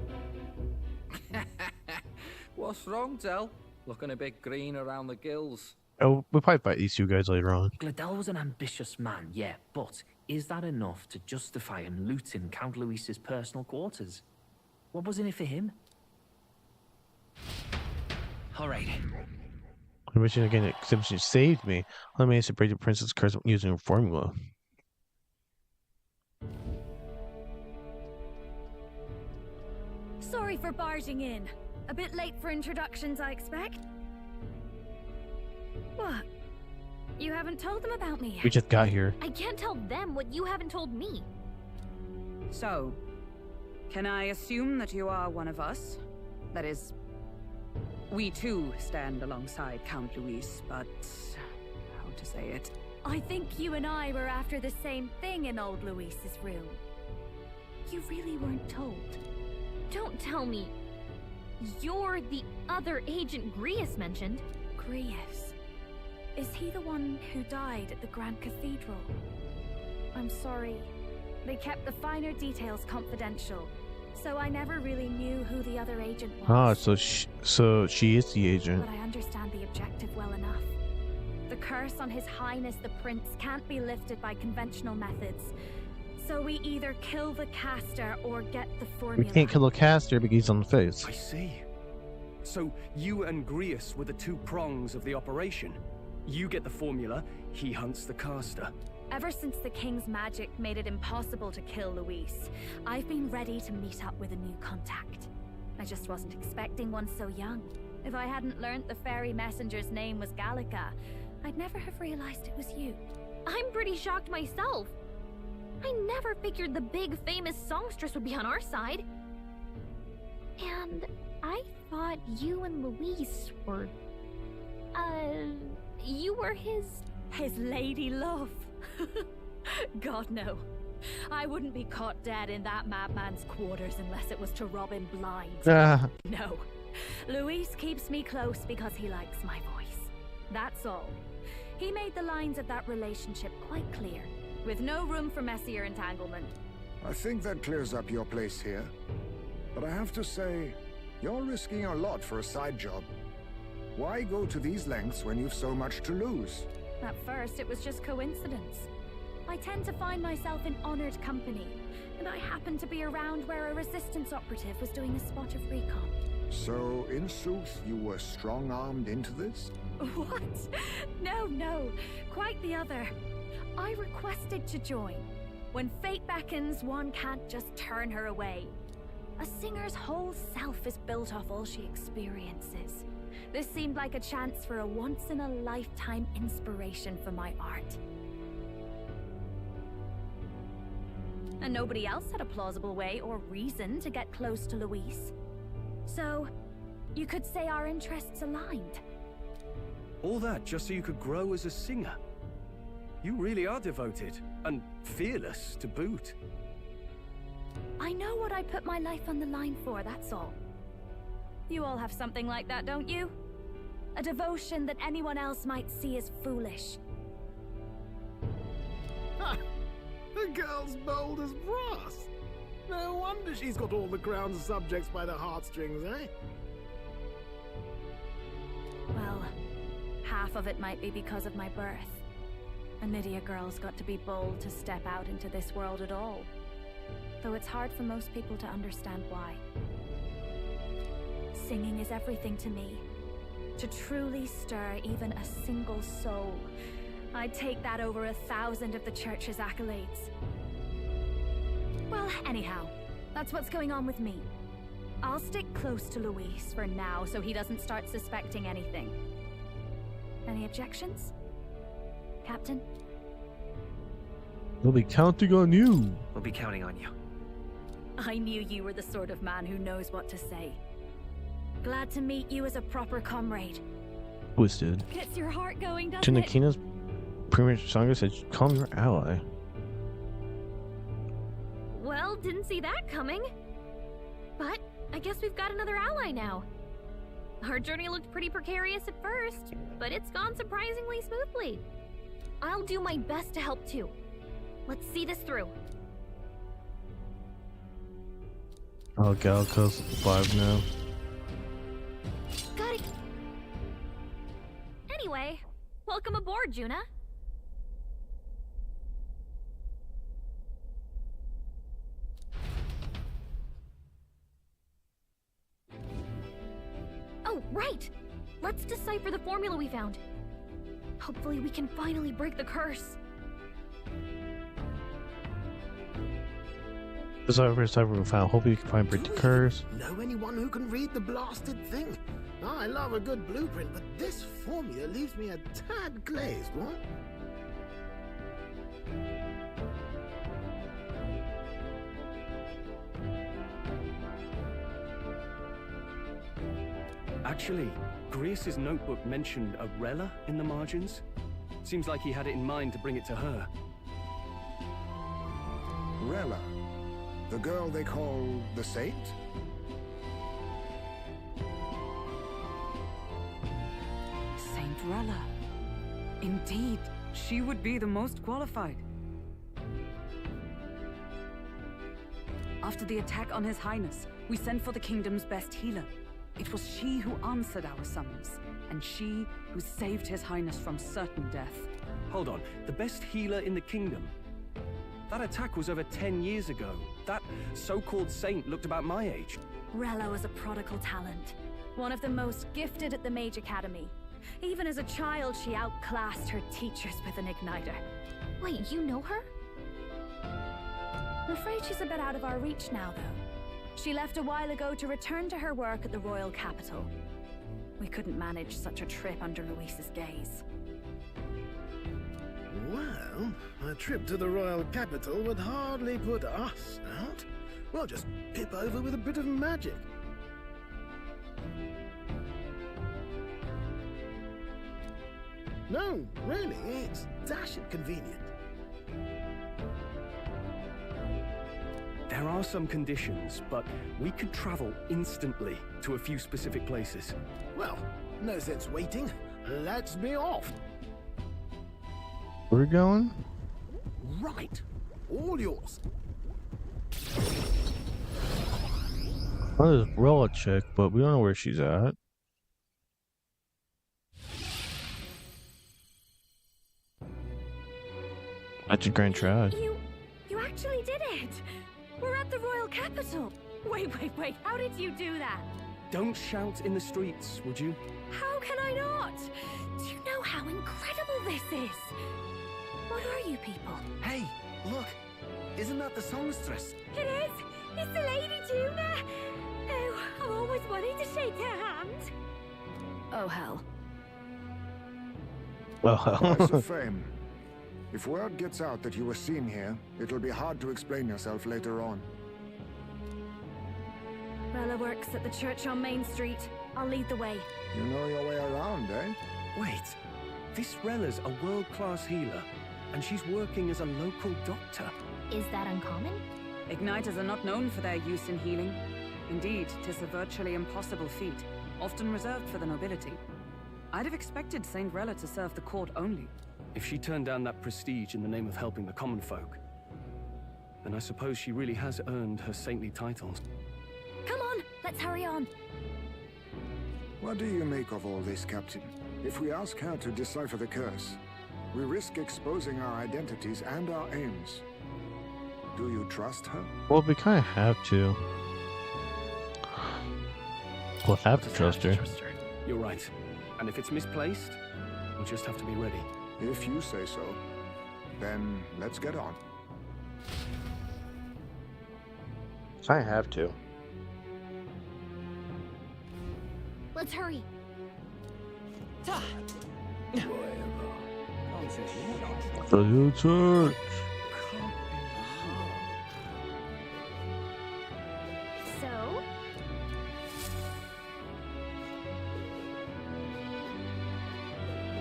S10: What's wrong, Del? Looking a bit green around the gills.
S1: Oh, we'll probably fight these two guys later on.
S7: Gladel was an ambitious man, yeah, but is that enough to justify him looting Count Luis's personal quarters? What was in it for him? Alright.
S1: I'm wishing again that Exhibition saved me. I managed to break the Princess Curse using a formula.
S4: Sorry for barging in. A bit late for introductions, I expect. What? You haven't told them about me yet?
S1: We just got here.
S4: I can't tell them what you haven't told me.
S9: So, can I assume that you are one of us? That is, we too stand alongside Count Luis, but how to say it?
S4: I think you and I were after the same thing in old Luis's room. You really weren't told. Don't tell me you're the other agent Grius mentioned. Grius? Is he the one who died at the Grand Cathedral? I'm sorry. They kept the finer details confidential, so I never really knew who the other agent was.
S1: Ah, so she is the agent.
S4: But I understand the objective well enough. The curse on His Highness the Prince can't be lifted by conventional methods. So we either kill the caster or get the formula.
S1: We can't kill the caster because he's on the face.
S6: I see. So you and Grius were the two prongs of the operation. You get the formula, he hunts the caster.
S4: Ever since the King's magic made it impossible to kill Luis, I've been ready to meet up with a new contact. I just wasn't expecting one so young. If I hadn't learnt the fairy messenger's name was Gallica, I'd never have realized it was you. I'm pretty shocked myself. I never figured the big famous songstress would be on our side. And I thought you and Luis were... you were his lady love. God, no. I wouldn't be caught dead in that madman's quarters unless it was to rob him blind. No. Luis keeps me close because he likes my voice. That's all. He made the lines of that relationship quite clear, with no room for messier entanglement.
S8: I think that clears up your place here. But I have to say, you're risking a lot for a side job. Why go to these lengths when you've so much to lose?
S4: At first, it was just coincidence. I tend to find myself in honored company, and I happened to be around where a resistance operative was doing a spot of recon.
S8: So, in sooth, you were strong-armed into this?
S4: What? No. Quite the other. I requested to join. When fate beckons, one can't just turn her away. A singer's whole self is built off all she experiences. This seemed like a chance for a once-in-a-lifetime inspiration for my art. and nobody else had a plausible way or reason to get close to Luis. So, you could say our interests aligned.
S6: All that just so you could grow as a singer. You really are devoted, and fearless to boot.
S4: I know what I put my life on the line for, that's all. You all have something like that, don't you? A devotion that anyone else might see as foolish.
S2: Ha! The girl's bold as brass. No wonder she's got all the crown's subjects by the heartstrings, eh?
S4: Well, half of it might be because of my birth. A Nydia girl's got to be bold to step out into this world at all. Though it's hard for most people to understand why. Singing is everything to me. To truly stir even a single soul, I'd take that over 1,000 of the church's accolades. Well, anyhow, that's what's going on with me. I'll stick close to Luis for now so he doesn't start suspecting anything. Any objections? Captain?
S1: We'll be counting on you.
S16: We'll be counting on you.
S4: I knew you were the sort of man who knows what to say. Glad to meet you as a proper comrade.
S1: Twisted.
S13: Gets your heart going, doesn't it?
S1: Chinakina's premier song said, call me your ally.
S4: Well, didn't see that coming. But I guess we've got another ally now. Our journey looked pretty precarious at first, but it's gone surprisingly smoothly. I'll do my best to help too. Let's see this through.
S1: Oh, Galco's 5 now.
S4: Got it. Anyway, welcome aboard, Juna. Oh, right! Let's decipher the formula we found. Hopefully we can finally break the curse.
S1: Decipher we found. Hopefully you can find break the curse.
S2: Know anyone who can read the blasted thing? I love a good blueprint, but this formula leaves me a tad glazed, what?
S6: Actually, Grius's notebook mentioned a Rella in the margins. Seems like he had it in mind to bring it to her.
S8: Rella? The girl they call the Saint?
S9: Saint Rella. Indeed, she would be the most qualified. After the attack on His Highness, we sent for the kingdom's best healer. It was she who answered our summons, and she who saved His Highness from certain death.
S6: Hold on, the best healer in the kingdom? That attack was over 10 years ago. That so-called saint looked about my age.
S4: Rella was a prodigal talent. One of the most gifted at the Mage Academy. Even as a child, she outclassed her teachers with an igniter. Wait, you know her? I'm afraid she's a bit out of our reach now, though. She left a while ago to return to her work at the royal capital. We couldn't manage such a trip under Luis's gaze.
S2: Well, a trip to the royal capital would hardly put us out. We'll just pip over with a bit of magic. No, really, it's dashing convenient.
S6: There are some conditions, but we could travel instantly to a few specific places.
S2: Well, no sense waiting. Let's be off.
S1: Where are we going?
S2: Right. All yours.
S1: Oh, there's Rella chick, but we don't know where she's at. That's a grand try.
S4: You actually did it! We're at the royal capital! Wait, how did you do that?
S6: Don't shout in the streets, would you?
S4: How can I not? Do you know how incredible this is? What are you people?
S10: Hey, look! Isn't that the songstress?
S4: It is! It's the Lady Juna! Oh, I've always wanted to shake her hand. Oh, hell.
S1: Well,
S8: Price of fame. If word gets out that you were seen here, it'll be hard to explain yourself later on.
S4: Rella works at the church on Main Street. I'll lead the way.
S8: You know your way around, eh?
S6: Wait, this Rella's a world-class healer, and she's working as a local doctor.
S4: Is that uncommon?
S9: Igniters are not known for their use in healing. Indeed, 'tis a virtually impossible feat, often reserved for the nobility. I'd have expected Saint Rella to serve the court only.
S6: If she turned down that prestige in the name of helping the common folk, then I suppose she really has earned her saintly titles.
S4: Come on, let's hurry on.
S8: What do you make of all this, Captain? If we ask her to decipher the curse, we risk exposing our identities and our aims. Do you trust her?
S1: Well, we kind of have to. We'll have to trust her.
S6: You're right. And if it's misplaced, we'll just have to be ready.
S8: If you say so, then let's get on.
S1: I have to.
S4: Let's hurry.
S1: The new church.
S4: So?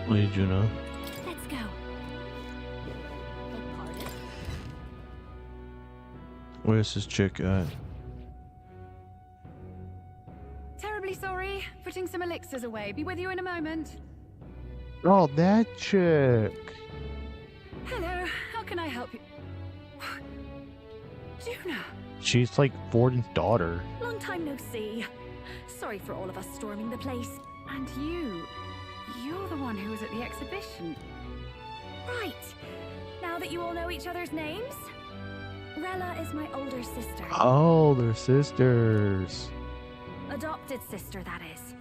S1: What did you know?
S4: Let's go.
S1: Where's this chick at?
S14: Terribly sorry. Putting some elixirs away. Be with you in a moment.
S1: Oh, that chick.
S14: Hello. How can I help you? Juna.
S1: She's like Forden's daughter.
S4: Long time no see. Sorry for all of us storming the place.
S14: And you're the one who was at the exhibition.
S4: Right. Now that you all know each other's names, Rella is my older sister.
S1: Oh, they're sisters.
S4: Adopted sister, that is.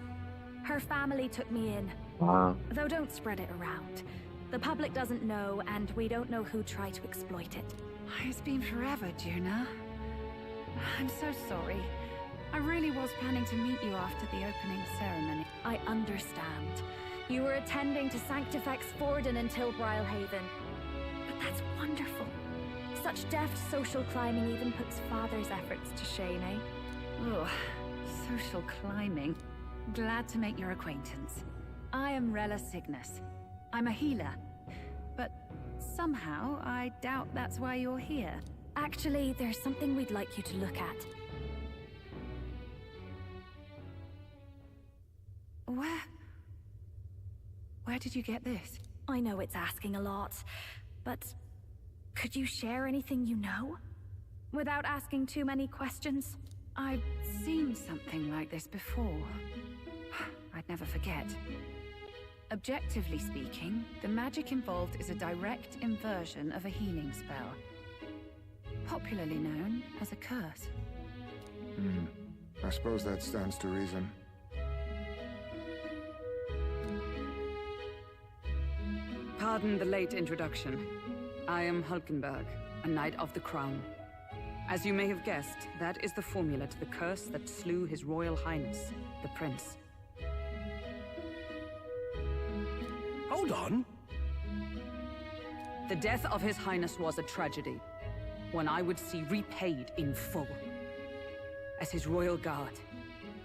S4: Her family took me in.
S1: Wow.
S4: Though don't spread it around. The public doesn't know, and we don't know who tried to exploit it.
S14: It's been forever, Juna. I'm so sorry. I really was planning to meet you after the opening ceremony.
S4: I understand. You were attending to Sanctifex Forden until Brylehaven. But that's wonderful. Such deft social climbing even puts Father's efforts to shame, eh?
S14: Oh, social climbing. Glad to make your acquaintance. I am Rella Cygnus. I'm a healer. But somehow, I doubt that's why you're here.
S4: Actually, there's something we'd like you to look at.
S14: Where did you get this?
S4: I know it's asking a lot, but could you share anything you know? Without asking too many questions?
S14: I've seen something like this before. I'd never forget. Objectively speaking, the magic involved is a direct inversion of a healing spell. Popularly known as a curse.
S8: I suppose that stands to reason.
S9: Pardon the late introduction. I am Hulkenberg, a Knight of the Crown. As you may have guessed, that is the formula to the curse that slew His Royal Highness, the Prince.
S6: Hold on.
S9: The death of His Highness was a tragedy, one I would see repaid in full. As his royal guard,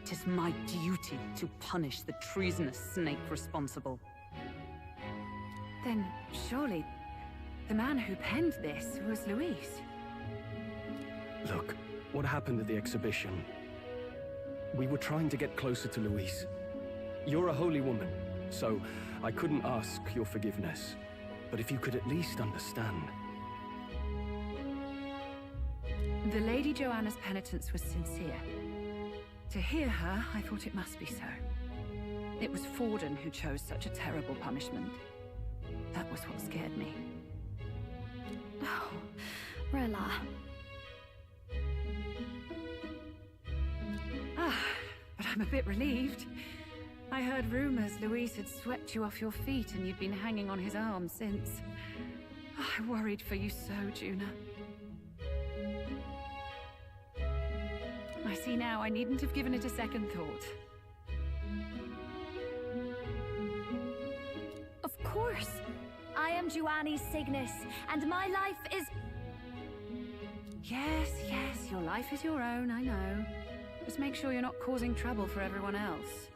S9: 'tis my duty to punish the treasonous snake responsible.
S14: Then surely the man who penned this was Luis.
S6: Look, what happened at the exhibition? We were trying to get closer to Luis. You're a holy woman, so I couldn't ask your forgiveness. But if you could at least understand.
S14: The Lady Joanna's penitence was sincere. To hear her, I thought it must be so. It was Forden who chose such a terrible punishment. That was what scared me.
S4: Oh, Rella.
S14: But I'm a bit relieved. I heard rumors Luis had swept you off your feet and you'd been hanging on his arm since. I worried for you so, Juna. I see now I needn't have given it a second thought.
S4: Of course. I am Juani's Cygnus, and my life is...
S14: Yes, your life is your own, I know. Just make sure you're not causing trouble for everyone else.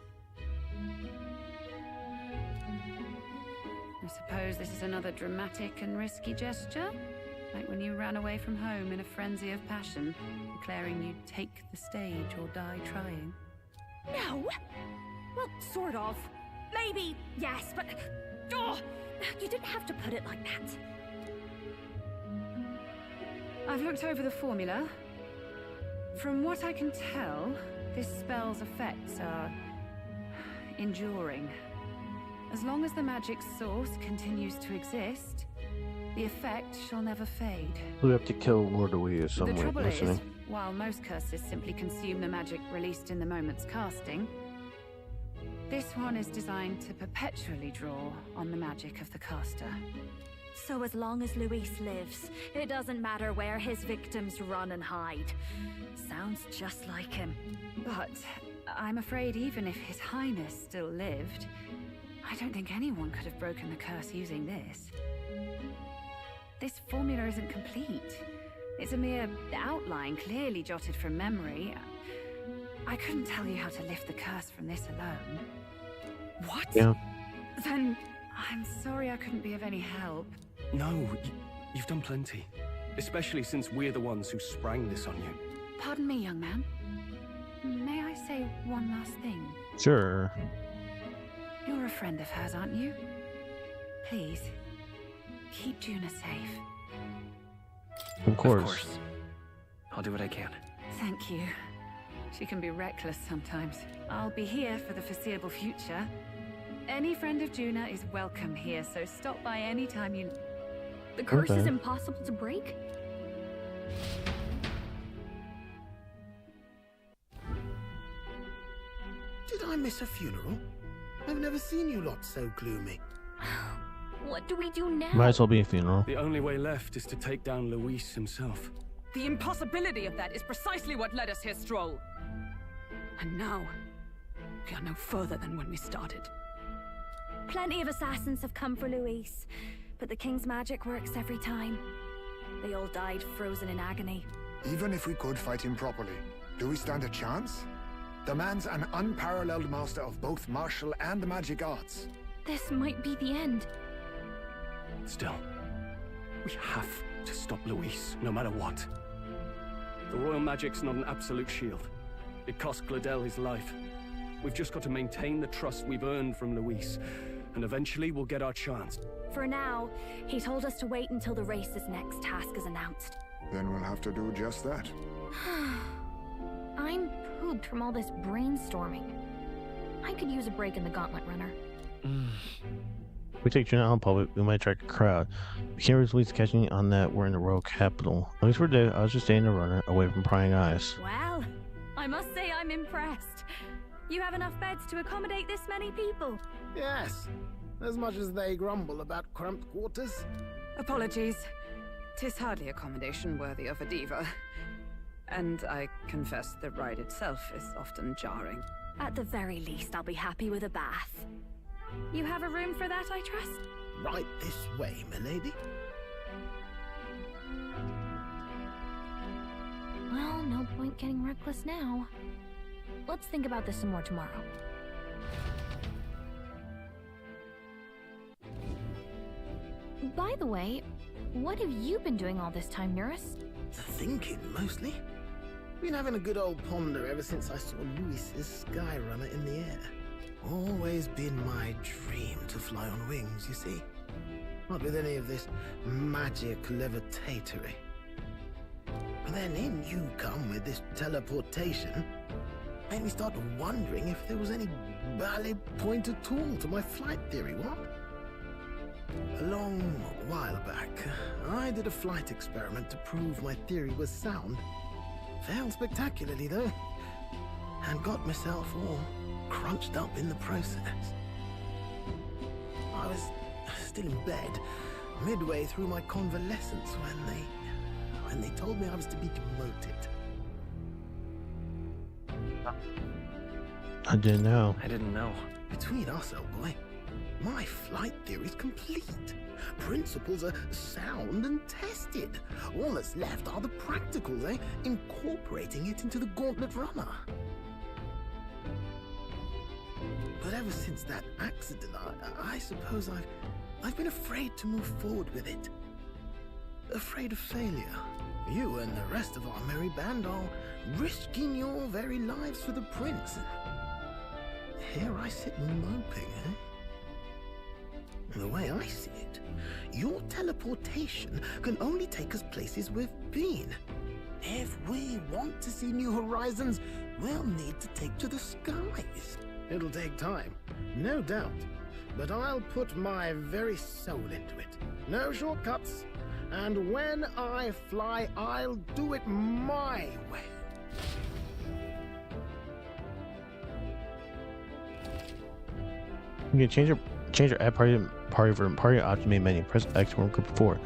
S14: I suppose this is another dramatic and risky gesture? Like when you ran away from home in a frenzy of passion, declaring you'd take the stage or die trying.
S4: No! Well, sort of. Maybe, yes, but... Oh, you didn't have to put it like that.
S14: I've looked over the formula. From what I can tell, this spell's effects are... enduring. As long as the magic's source continues to exist, the effect shall never fade.
S1: We have to kill Lord Louis somewhere.
S14: The trouble is, while most curses simply consume the magic released in the moment's casting, this one is designed to perpetually draw on the magic of the caster.
S4: So as long as Luis lives, it doesn't matter where his victims run and hide. Sounds just like him.
S14: But I'm afraid even if His Highness still lived, I don't think anyone could have broken the curse using this. This formula isn't complete. It's a mere outline, clearly jotted from memory. I couldn't tell you how to lift the curse from this alone.
S6: What?
S1: Yeah.
S14: Then I'm sorry I couldn't be of any help.
S6: No, you've done plenty. Especially since we're the ones who sprang this on you.
S14: Pardon me, young man. May I say one last thing?
S1: Sure.
S14: You're a friend of hers, aren't you? Please, keep Juna safe.
S1: Of course.
S6: Of course. I'll do what I can.
S14: Thank you. She can be reckless sometimes. I'll be here for the foreseeable future. Any friend of Juna is welcome here, so stop by any time you...
S4: The curse is impossible to break?
S2: Did I miss a funeral? I've never seen you lot so gloomy.
S4: What do we do now?
S1: Might as well be a funeral.
S6: The only way left is to take down Luis himself.
S9: The impossibility of that is precisely what led us here, Stroll. And now, we are no further than when we started.
S4: Plenty of assassins have come for Luis, but the king's magic works every time. They all died frozen in agony.
S8: Even if we could fight him properly, do we stand a chance? The man's an unparalleled master of both martial and magic arts.
S4: This might be the end.
S6: Still, we have to stop Luis, no matter what. The royal magic's not an absolute shield. It cost Gladel his life. We've just got to maintain the trust we've earned from Luis, and eventually we'll get our chance.
S4: For now, he told us to wait until the race's next task is announced.
S8: Then we'll have to do just that.
S4: I'm pooped from all this brainstorming. I could use a break in the gauntlet runner.
S1: If we take Juna out in public, we might attract a crowd. We can't risk Luis catching on that we're in the royal capital. At least for today, I was just staying the runner, away from prying eyes.
S4: Well, I must say I'm impressed. You have enough beds to accommodate this many people?
S2: Yes, as much as they grumble about cramped quarters.
S9: Apologies. 'Tis hardly accommodation worthy of a diva. And I confess the ride itself is often jarring.
S4: At the very least, I'll be happy with a bath. You have a room for that, I trust?
S2: Right this way, milady.
S4: Well, no point getting reckless now. Let's think about this some more tomorrow. By the way, what have you been doing all this time, Nurse?
S2: Thinking, mostly. Been having a good old ponder ever since I saw Luis's Skyrunner in the air. Always been my dream to fly on wings, you see. Not with any of this magic levitatory. And then in you come with this teleportation. Made me start wondering if there was any valid point at all to my flight theory, what? A long while back, I did a flight experiment to prove my theory was sound. Failed spectacularly, though, and got myself all crunched up in the process. I was still in bed, midway through my convalescence, when they told me I was to be demoted.
S1: I didn't know.
S6: I didn't know.
S2: Between us, old boy, my flight theory's complete. Principles are sound and tested. All that's left are the practicals, eh? Incorporating it into the Gauntlet Runner. But ever since that accident, I suppose I've been afraid to move forward with it. Afraid of failure. You and the rest of our merry band are risking your very lives for the prince. Here I sit moping, eh? The way I see it, your teleportation can only take us places we've been. If we want to see new horizons, we'll need to take to the skies. It'll take time, no doubt, but I'll put my very soul into it. No shortcuts. And when I fly, I'll do it my way.
S1: You can change your add party option main menu. Press X from group 4.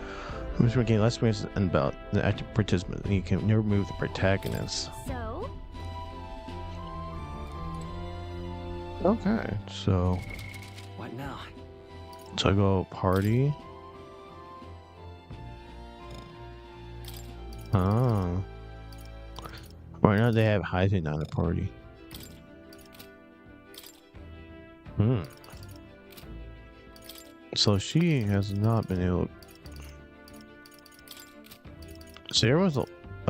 S1: I'm just gain less experience and about the active participant. And you can never remove the protagonist.
S4: So?
S1: Okay, so.
S6: What now?
S1: So I go party. Oh. Right now they have Heisen on the party. So she has not been able. So there was at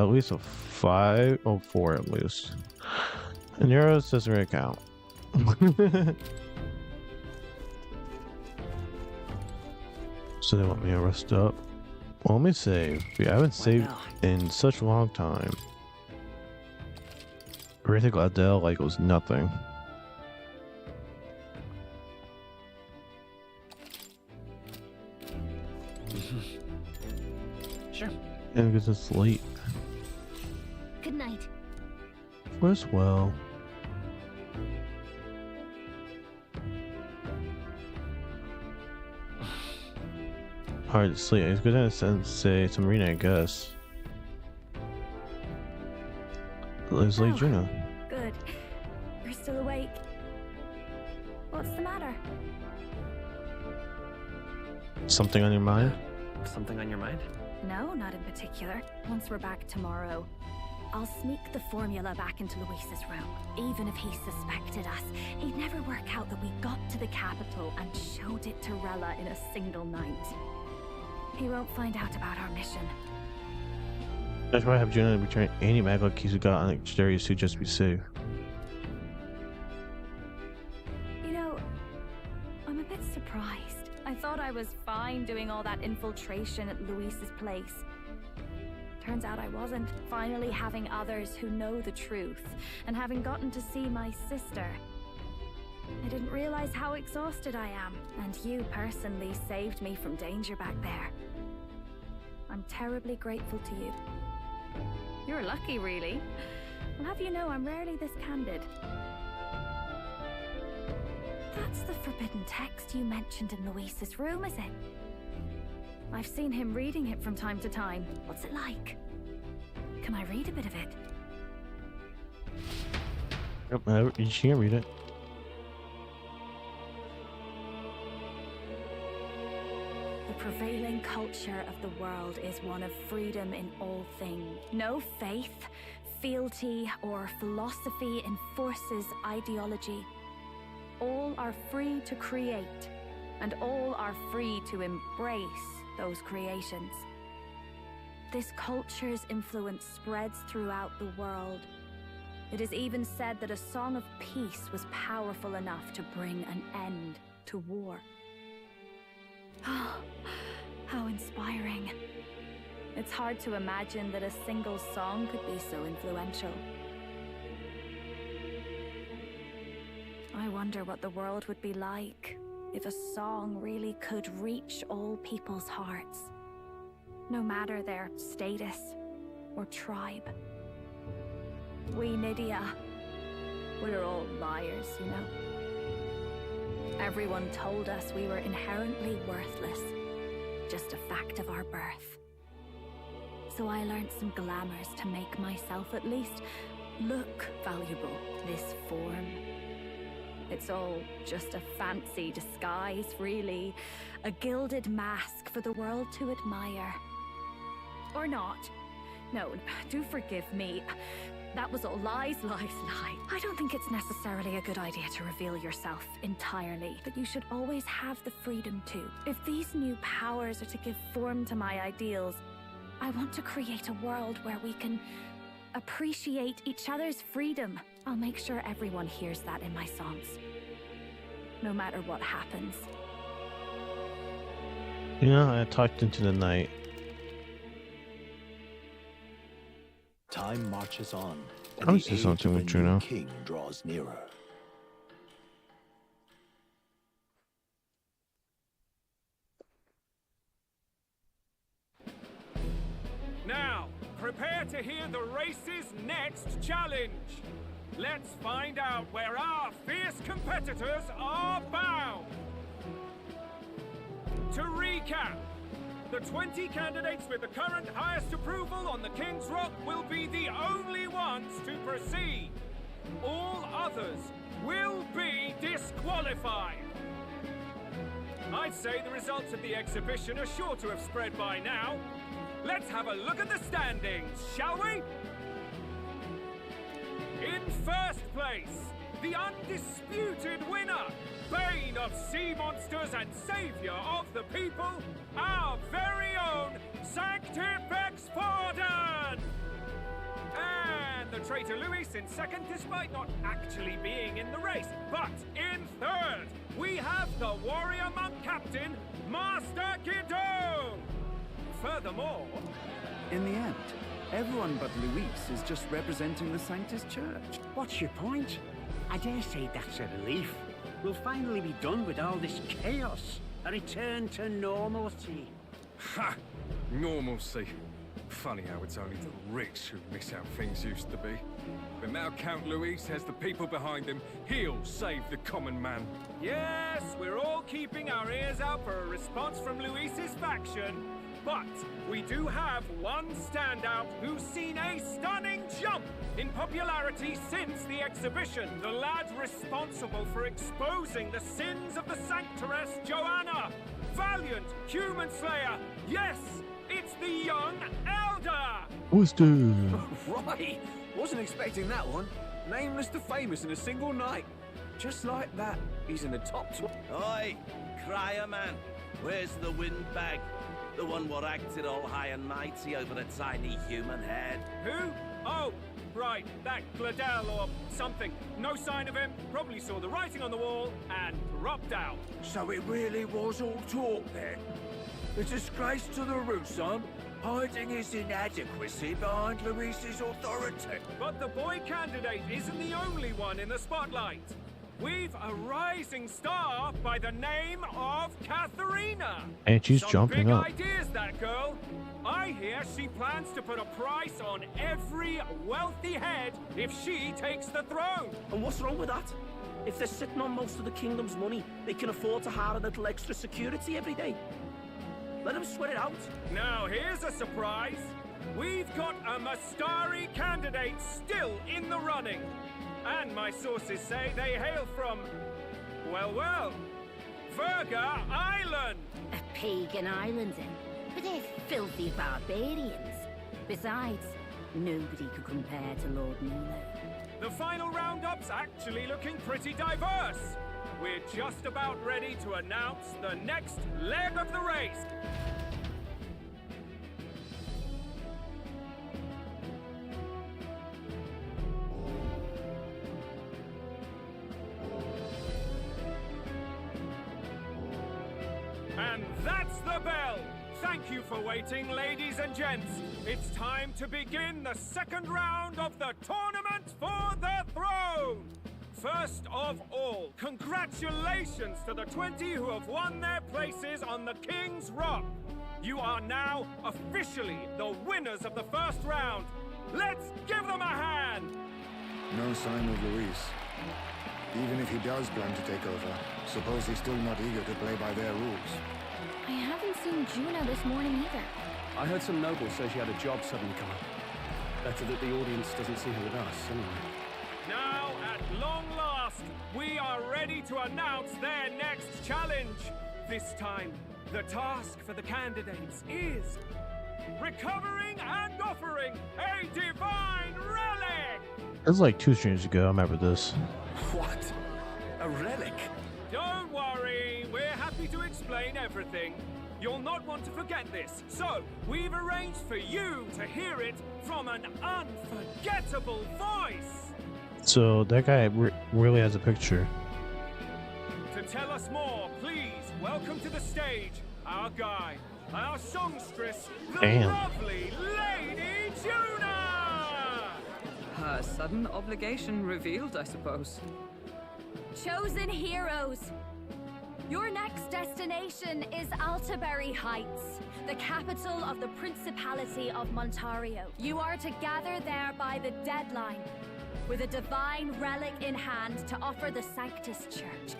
S1: least a 5 or 4 at least. And Euros doesn't really count. So they want me to rest up. Well, let me save. I haven't saved in such a long time. I really think Adele like it was nothing.
S7: Sure.
S1: And get to sleep.
S4: Good night.
S1: Rest well. Hard to sleep. It's good to say some reading, I guess. Leslie Juno.
S4: Good. You're still awake. What's the matter?
S1: Something on your mind?
S7: Something on your mind?
S4: No, not in particular. Once we're back tomorrow, I'll sneak the formula back into Luis's room. Even if he suspected us, he'd never work out that we got to the capital and showed it to Rella in a single night. He won't find out about our mission.
S1: That's why I have Juno return any magical keys we got on the Soriee suit just to be safe.
S4: You know, I'm a bit surprised. I thought I was fine doing all that infiltration at Luis's place. Turns out I wasn't. Finally having others who know the truth, and having gotten to see my sister. I didn't realize how exhausted I am, and you personally saved me from danger back there. I'm terribly grateful to you. You're lucky, really. I'll have you know I'm rarely this candid. That's the forbidden text you mentioned in Luis's room, is it? I've seen him reading it from time to time. What's it like? Can I read a bit of it?
S1: Yep, you can't read it.
S4: The prevailing culture of the world is one of freedom in all things. No faith, fealty, or philosophy enforces ideology. All are free to create, and all are free to embrace those creations. This culture's influence spreads throughout the world. It is even said that a song of peace was powerful enough to bring an end to war. How inspiring. It's hard to imagine that a single song could be so influential. I wonder what the world would be like if a song really could reach all people's hearts, no matter their status or tribe. We Nydia, we're all liars, you know. Everyone told us we were inherently worthless, just a fact of our birth. So I learned some glamours to make myself at least look valuable. This form, It's all just a fancy disguise, really. A gilded mask for the world to admire. Or not. No, do forgive me. That was all lies, lies, lies. I don't think it's necessarily a good idea to reveal yourself entirely, but you should always have the freedom to. If these new powers are to give form to my ideals, I want to create a world where we can appreciate each other's freedom. I'll make sure everyone hears that in my songs. No matter what happens.
S1: You know, I talked into the night.
S3: Time marches on,
S1: I was just something with Juno.
S3: King draws nearer.
S12: Now, prepare to hear the race's next challenge. Let's find out where our fierce competitors are bound. To recap, the 20 candidates with the current highest approval on the King's Rock will be the only ones to proceed. All others will be disqualified. I'd say the results of the exhibition are sure to have spread by now. Let's have a look at the standings, shall we? In first place, the undisputed winner, bane of sea monsters and savior of the people, our very own Sanctifex Forden! And the traitor Luis in second, despite not actually being in the race. But in third, we have the warrior monk captain, Master Guidon! Furthermore,
S16: in the end, everyone but Luis is just representing the Sanctus Church.
S17: What's your point? I dare say that's a relief. We'll finally be done with all this chaos. A return to normalcy.
S18: Ha! Normalcy. Funny how it's only the rich who miss how things used to be. But now Count Luis has the people behind him. He'll save the common man.
S12: yes, we're all keeping our ears out for a response from Luis's faction. But we do have one standout who's seen a stunning jump in popularity since the exhibition. The lad responsible for exposing the sins of the Sanctoress Joanna. Valiant human slayer. Yes, it's the young Elder.
S1: What's the...
S10: Right, wasn't expecting that one. Nameless to famous in a single night. Just like that, he's in the top 12.
S11: Oi, crier man, where's the windbag? The one what acted all high and mighty over a tiny human head.
S12: Who? Oh, right, that Gladel or something. No sign of him, probably saw the writing on the wall and dropped out.
S11: So it really was all talk then? A disgrace to the Russon, hiding his inadequacy behind Luis's authority.
S12: But the boy candidate isn't the only one in the spotlight. We've a rising star by the name of Katharina.
S1: And she's jumping up.
S12: Some big ideas, that girl. I hear she plans to put a price on every wealthy head if she takes the throne.
S17: And what's wrong with that? If they're sitting on most of the kingdom's money, they can afford to hire a little extra security every day. Let them sweat it out.
S12: Now, here's a surprise. We've got a Mastari candidate still in the running. And my sources say they hail from, well, Verga Island.
S19: A pagan island, then? But they're filthy barbarians. Besides, nobody could compare to Lord Milo.
S12: The final roundup's actually looking pretty diverse. We're just about ready to announce the next leg of the race. And that's the bell! Thank you for waiting, ladies and gents. It's time to begin the second round of the tournament for the throne! First of all, congratulations to the 20 who have won their places on the King's Rock. You are now officially the winners of the first round. Let's give them a hand!
S8: No sign of Luis. Even if he does plan to take over, suppose he's still not eager to play by their rules.
S4: I haven't seen Juno this morning either.
S6: I heard some nobles say she had a job suddenly come up. Better that the audience doesn't see her with us, anyway.
S12: Now, at long last, we are ready ready to announce their next challenge. This time, the task for the candidates is recovering and offering a divine relic!
S1: It was like 2 streams ago, I remember this.
S6: What? A relic?
S12: Don't worry, we're happy to explain everything. You'll not want to forget this, so we've arranged for you to hear it from an unforgettable voice.
S1: So that guy really has a picture.
S12: To tell us more, please welcome to the stage our guide, our songstress, the
S1: Damn.
S12: lovely Lady Juna!
S9: Her sudden obligation revealed, I suppose.
S4: Chosen heroes, your next destination is Altaberry Heights, the capital of the Principality of Montario. You are to gather there by the deadline, with a divine relic in hand to offer the Sanctus Church.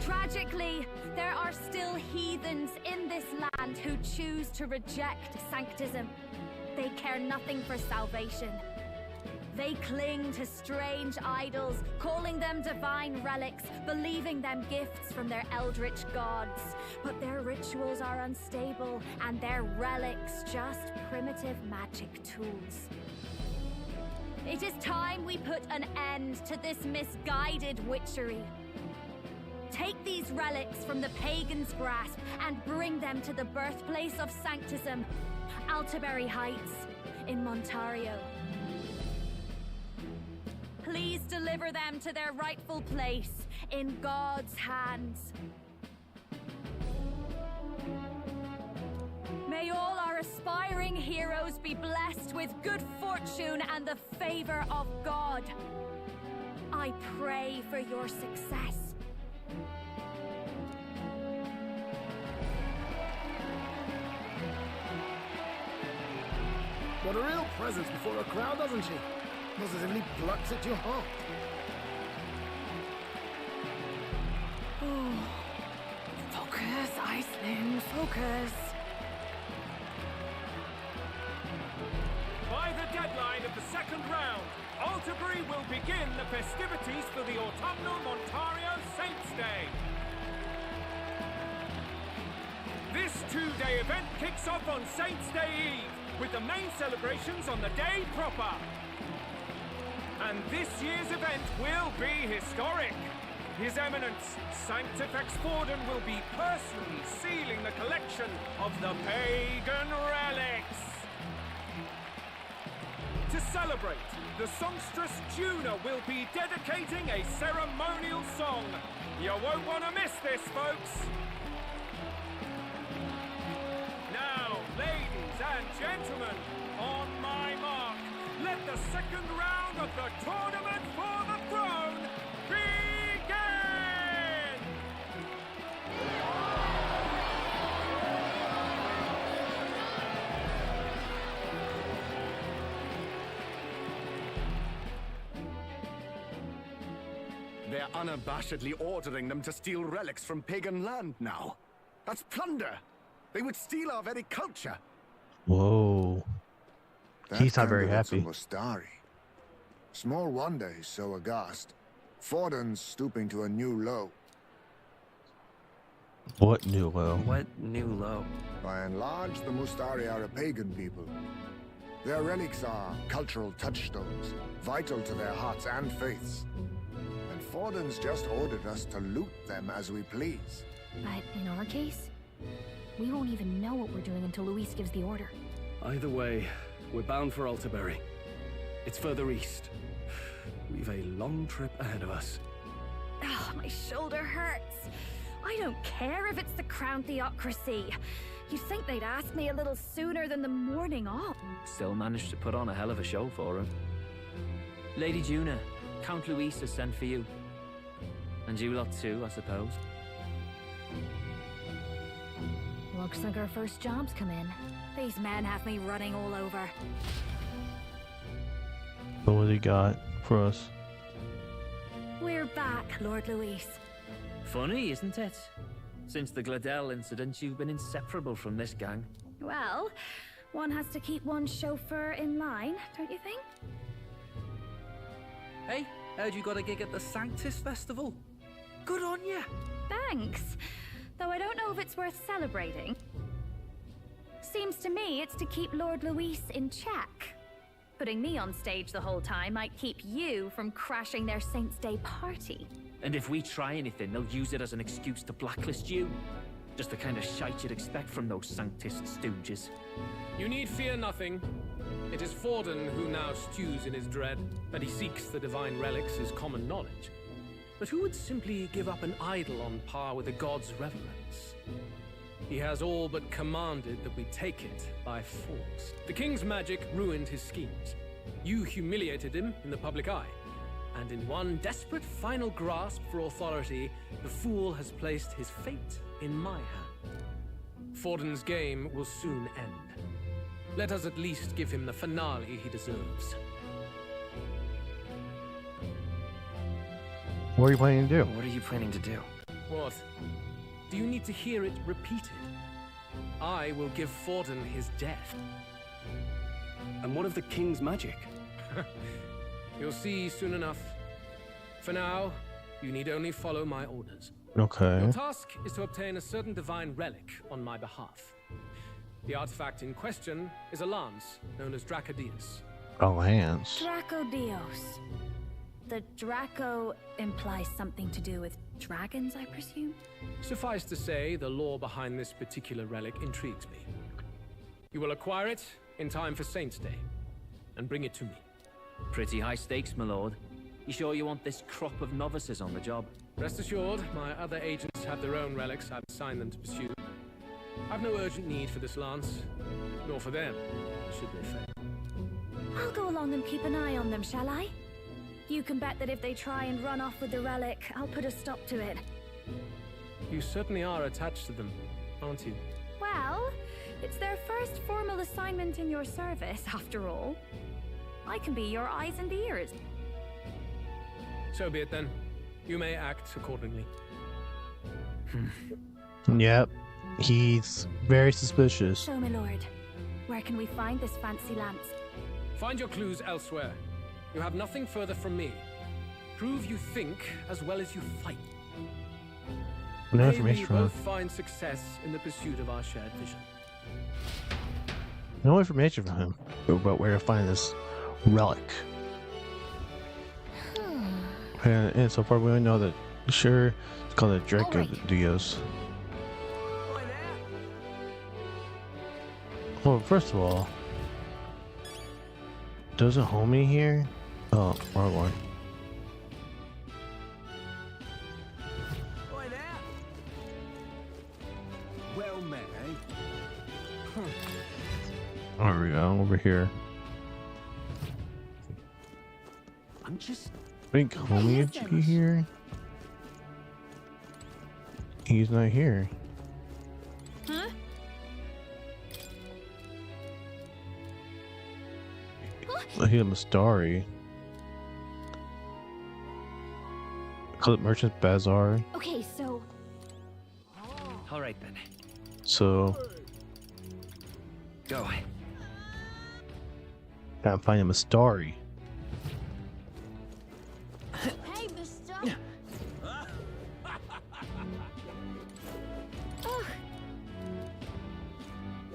S4: Tragically, there are still heathens in this land who choose to reject sanctism. They care nothing for salvation. They cling to strange idols, calling them divine relics, believing them gifts from their eldritch gods. But their rituals are unstable, and their relics just primitive magic tools. It is time we put an end to this misguided witchery. Take these relics from the pagan's grasp and bring them to the birthplace of sanctism, Altaberry Heights in Montario. Please deliver them to their rightful place in God's hands. May all our aspiring heroes be blessed with good fortune and the favor of God. I pray for your success.
S2: What a real presence before a crowd, doesn't she? Positively plucks at your heart.
S14: Oh. Focus, Iceland, focus.
S12: By the deadline of the second round, Altaberry will begin the festivities for the autumnal Montario Saints' Day. This 2-day event kicks off on Saints' Day Eve, with the main celebrations on the day proper. And this year's event will be historic. His Eminence, Sanctifex Forden, will be personally sealing the collection of the pagan relics. To celebrate, the songstress Juna will be dedicating a ceremonial song. You won't want to miss this, folks. Now, ladies and gentlemen, on my mark, let the second round of the tournament for the throne begin!
S6: They're unabashedly ordering them to steal relics from pagan land now. That's plunder. They would steal our very culture.
S1: Whoa. He's not very happy.
S8: Mustari. Small wonder he's so aghast. Forden's stooping to a new low.
S1: What new low?
S6: What new low?
S8: By and large, the Mustari are a pagan people. Their relics are cultural touchstones, vital to their hearts and faiths. And Forden's just ordered us to loot them as we please.
S4: But in our case, we won't even know what we're doing until Luis gives the order.
S6: Either way, we're bound for Altaberry. It's further east. We've a long trip ahead of us.
S4: Oh, my shoulder hurts. I don't care if it's the Crown Theocracy. You'd think they'd ask me a little sooner than the morning off.
S7: Still managed to put on a hell of a show for him. Lady Juna, Count Luis has sent for you. And you lot too, I suppose.
S4: Looks like our first job's come in. These men have me running all over.
S1: So what do you got for us?
S4: We're back, Lord Luis.
S7: Funny, isn't it? Since the Gladell incident, you've been inseparable from this gang.
S4: Well, one has to keep one's chauffeur in line, don't you think?
S10: Hey, heard you got a gig at the Sanctus Festival. Good on ya.
S4: Thanks. Though I don't know if it's worth celebrating. Seems to me it's to keep Lord Luis in check. Putting me on stage the whole time might keep you from crashing their Saints' Day party.
S7: And if we try anything, they'll use it as an excuse to blacklist you. Just the kind of shite you'd expect from those Sanctist stooges.
S12: You need fear nothing. It is Forden who now stews in his dread, and he seeks the divine relics is common knowledge. But who would simply give up an idol on par with the god's reverence? He has all but commanded that we take it by force. The king's magic ruined his schemes. You humiliated him in the public eye. And in one desperate final grasp for authority, the fool has placed his fate in my hand. Forden's game will soon end. Let us at least give him the finale he deserves.
S1: What are you planning to do?
S20: What are you planning to do?
S12: What? Do you need to hear it repeated? I will give Forden his death.
S6: And what of the king's magic?
S12: You'll see soon enough. For now, you need only follow my orders.
S1: Okay.
S12: Your task is to obtain a certain divine relic on my behalf. The artifact in question is a lance known as Dracodius.
S1: A lance?
S4: Dracodios. The Draco implies something to do with dragons, I presume?
S12: Suffice to say, the lore behind this particular relic intrigues me. You will acquire it in time for Saints' Day, and bring it to me.
S7: Pretty high stakes, my lord. You sure you want this crop of novices on the job?
S12: Rest assured, my other agents have their own relics I've assigned them to pursue. I've no urgent need for this lance, nor for them, should they fail.
S4: I'll go along and keep an eye on them, shall I? You can bet that if they try and run off with the relic, I'll put a stop to it.
S12: You certainly are attached to them, aren't you?
S4: Well, it's their first formal assignment in your service, after all. I can be your eyes and ears.
S12: So be it then. You may act accordingly.
S1: Yep. He's very suspicious.
S4: So, my lord, where can we find this fancy lance?
S12: Find your clues elsewhere. You have nothing further from me. Prove you think as well as you fight.
S1: No
S12: May
S1: information
S12: we
S1: from him.
S12: both find success in the pursuit of our shared vision.
S1: No information from him about where to find this relic. And so far we only know that sure it's called a Dracodios. Well, first of all, there's a homie here. Oh, wrong one.
S11: Well met, eh?
S1: There we go, over here.
S11: I'm just...
S1: I think homie should be here. He's not here.
S4: Huh?
S1: I hear Mastari. Call it Merchant Bazaar.
S4: Okay, so...
S20: All right then.
S1: So...
S20: Go.
S1: Gotta find a Mastari.
S4: Hey, mister!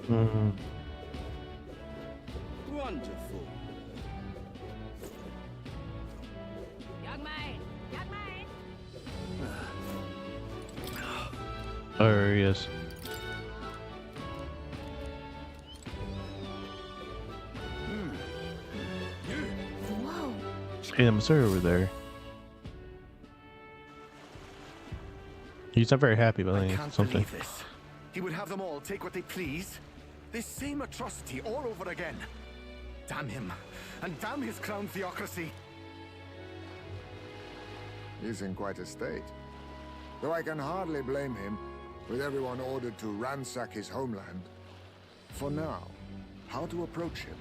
S1: Mm-hmm.
S11: Wonderful.
S14: Young man! Young man!
S1: Oh, there he is.
S4: Whoa!
S1: Hey, I'm sorry over there. He's not very happy about
S21: Can't
S1: something.
S21: believe this. He would have them all take what they please. This same atrocity all over again. Damn him. And damn his crown theocracy.
S8: He's in quite a state. Though I can hardly blame him, with everyone ordered to ransack his homeland. For now, how to approach him?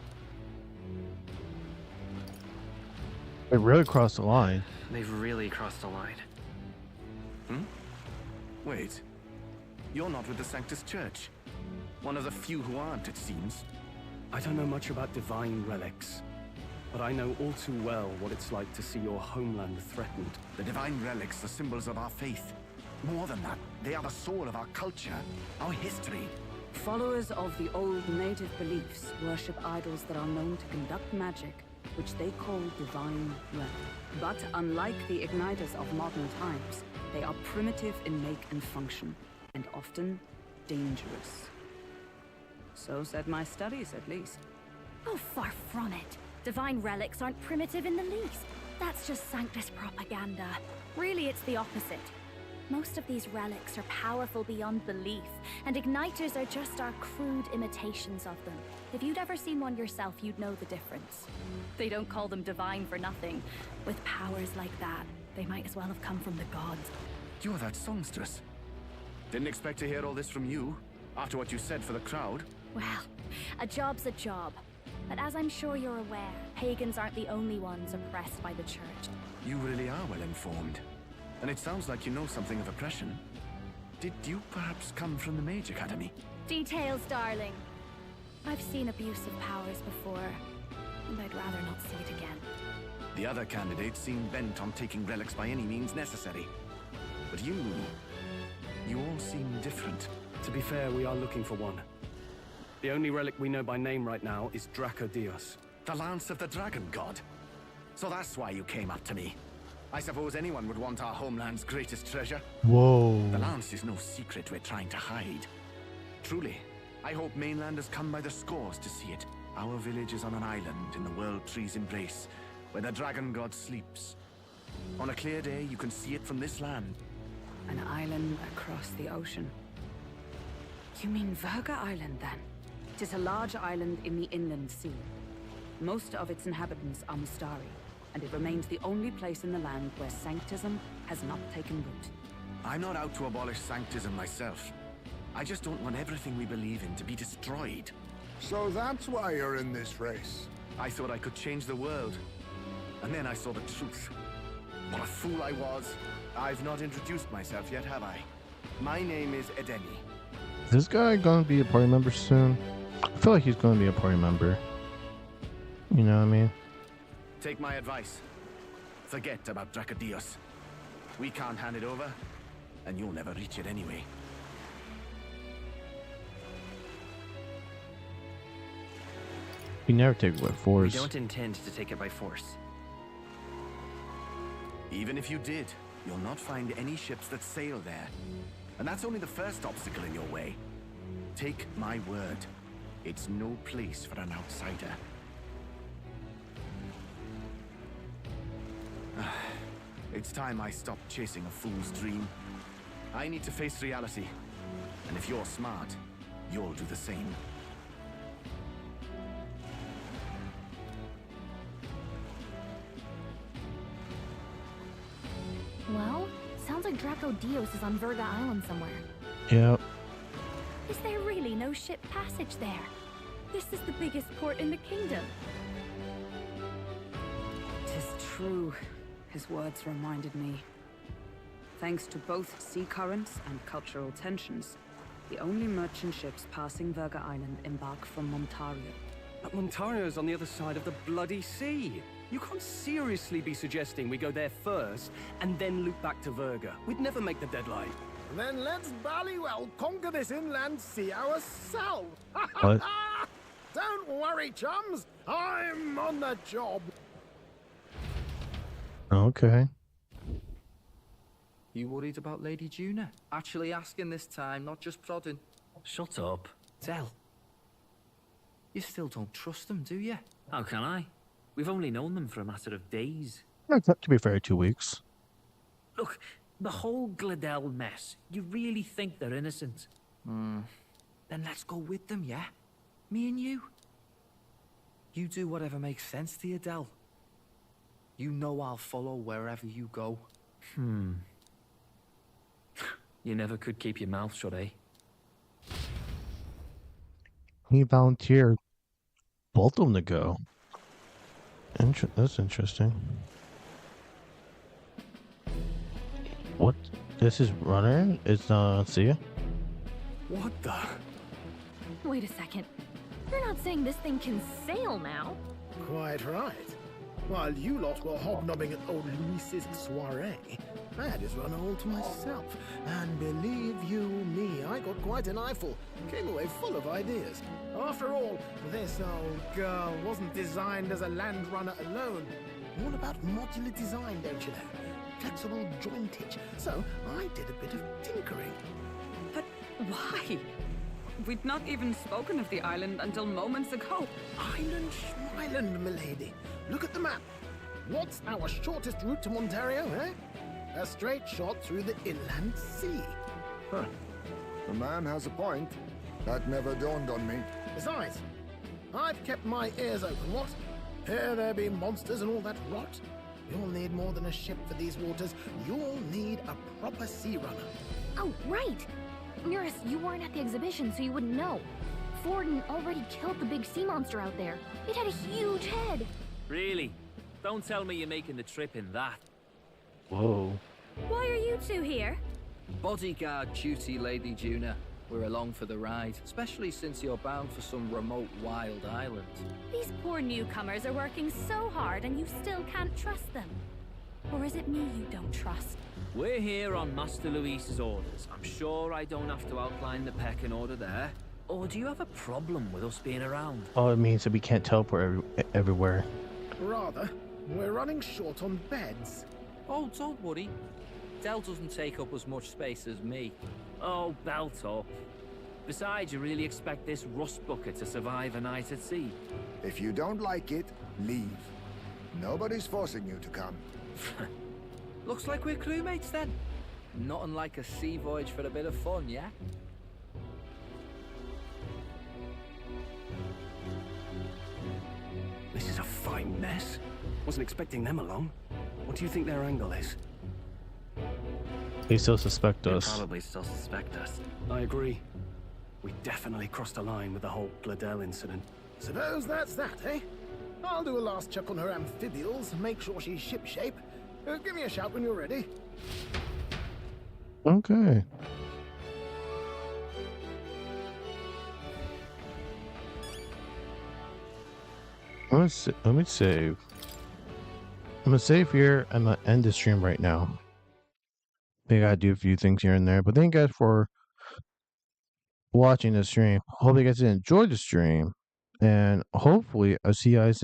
S1: They really crossed the line.
S20: They've really crossed the line.
S21: Wait. You're not with the Sanctus Church. One of the few who aren't, it seems.
S6: I don't know much about divine relics. but I know all too well what it's like to see your homeland threatened.
S21: The divine relics are symbols of our faith. More than that, they are the soul of our culture, our history.
S9: Followers of the old native beliefs worship idols that are known to conduct magic, which they call divine relics. But unlike the igniters of modern times, they are primitive in make and function, and often dangerous. So said my studies, at least.
S4: Oh, far from it. Divine relics aren't primitive in the least. That's just Sanctus propaganda. Really, it's the opposite. Most of these relics are powerful beyond belief, and igniters are just our crude imitations of them. If you'd ever seen one yourself, you'd know the difference. They don't call them divine for nothing. With powers like that, they might as well have come from the gods.
S21: You're that songstress. Didn't expect to hear all this from you, after what you said for the crowd.
S4: Well, a job's a job. But as I'm sure you're aware, pagans aren't the only ones oppressed by the church.
S21: You really are well informed. And it sounds like you know something of oppression. Did you perhaps come from the Mage Academy?
S4: Details, darling. I've seen abusive powers before, and I'd rather not see it again.
S21: The other candidates seem bent on taking relics by any means necessary. But you all seem different.
S6: To be fair, we are looking for one. The only relic we know by name right now is Dracodios.
S21: The Lance of the Dragon God. So that's why you came up to me. I suppose anyone would want our homeland's greatest treasure.
S1: Whoa.
S21: The lance is no secret we're trying to hide. Truly, I hope mainlanders come by the scores to see it. Our village is on an island in the World Tree's embrace, where the Dragon God sleeps. On a clear day, you can see it from this land.
S9: An island across the ocean. You mean Verga Island, then? It is a large island in the inland sea. Most of its inhabitants are Mustari, and it remains the only place in the land where Sanctism has not taken root.
S21: I'm not out to abolish Sanctism myself. I just don't want everything we believe in to be destroyed.
S8: So that's why you're in this race.
S21: I thought I could change the world. And then I saw the truth. What a fool I was. I've not introduced myself yet, have I? My name is Edeni.
S1: Is this guy gonna be a party member soon? I feel like he's gonna be a party member. You know what I mean?
S21: Take my advice. Forget about Dracodios. We can't hand it over, and you'll never reach it anyway.
S1: We never take it by force.
S20: We don't intend to take it by force.
S21: Even if you did, you'll not find any ships that sail there. And that's only the first obstacle in your way. Take my word. It's no place for an outsider. It's time I stopped chasing a fool's dream. I need to face reality. And if you're smart, you'll do the same.
S4: Well, sounds like Dracodios is on Verga Island somewhere.
S1: Yep.
S4: Is there really no ship passage there? This is the biggest port in the kingdom.
S9: 'Tis true. His words reminded me. Thanks to both sea currents and cultural tensions, the only merchant ships passing Verga Island embark from Montario.
S6: But Montario's on the other side of the bloody sea. You can't seriously be suggesting we go there first and then loop back to Verga. We'd never make the deadline.
S2: Then let's ballywell conquer this inland sea ourselves.
S1: What?
S2: Don't worry, chums. I'm on the job.
S1: Okay.
S10: You worried about Lady Juna? Actually asking this time, not just prodding.
S7: Shut up.
S10: Del. You still don't trust them, do you?
S7: How can I? We've only known them for a matter of days.
S1: To be fair, 2 weeks.
S7: Look, the whole Gladell mess, you really think they're innocent?
S10: Then let's go with them, yeah? Me and you. You do whatever makes sense to you, Del. You know I'll follow wherever you go.
S7: You never could keep your mouth shut, eh?
S1: He volunteered both of them to go. That's interesting. What? This is Runner? It's Sia?
S6: What the?
S4: Wait a second. You're not saying this thing can sail now?
S2: Quite right. While you lot were hobnobbing at old Luis's soiree, I had his runner all to myself. And believe you me, I got quite an eyeful. Came away full of ideas. After all, this old girl wasn't designed as a land runner alone. All about modular design, don't you know? Flexible jointage. So I did a bit of tinkering.
S9: But why? We'd not even spoken of the island until moments ago.
S2: Island Schmeiland, milady. Look at the map. What's our shortest route to Montario, eh? A straight shot through the inland sea.
S8: Huh. The man has a point. That never dawned on me.
S2: Besides, I've kept my ears open, what? Here there be monsters and all that rot. You'll need more than a ship for these waters. You'll need a proper sea runner.
S4: Oh, right! Nearus, you weren't at the exhibition, so you wouldn't know. Forden already killed the big sea monster out there. It had a huge head.
S7: Really? Don't tell me you're making the trip in that.
S1: Whoa.
S4: Why are you two here?
S10: Bodyguard duty, Lady Juna. We're along for the ride, especially since you're bound for some remote wild island.
S4: These poor newcomers are working so hard and you still can't trust them. Or is it me you don't trust?
S7: We're here on Master Luis's orders. I'm sure I don't have to outline the pecking order there. Or do you have a problem with us being around?
S1: Oh, it means that we can't teleport everywhere.
S2: Rather, we're running short on beds.
S10: Oh, don't worry. Del doesn't take up as much space as me.
S7: Oh, belt up. Besides, you really expect this rust bucket to survive a night at sea?
S8: If you don't like it, leave. Nobody's forcing you to come.
S10: Looks like we're crewmates then. Not unlike a sea voyage for a bit of fun, yeah?
S6: This is a fine mess. Wasn't expecting them along. What do you think their angle is?
S1: They still suspect us.
S20: They probably still suspect us.
S6: I agree. We definitely crossed a line with the whole Gladel incident.
S2: Suppose that's that, eh? I'll do a last check on her amphibials, make sure she's shipshape. Give me a shout when you're ready.
S1: Okay. Let me save. I'm gonna save here. I'm gonna end the stream right now. I gotta do a few things here and there, but thank you guys for watching the stream. Hope you guys enjoyed the stream, and hopefully I'll see you guys in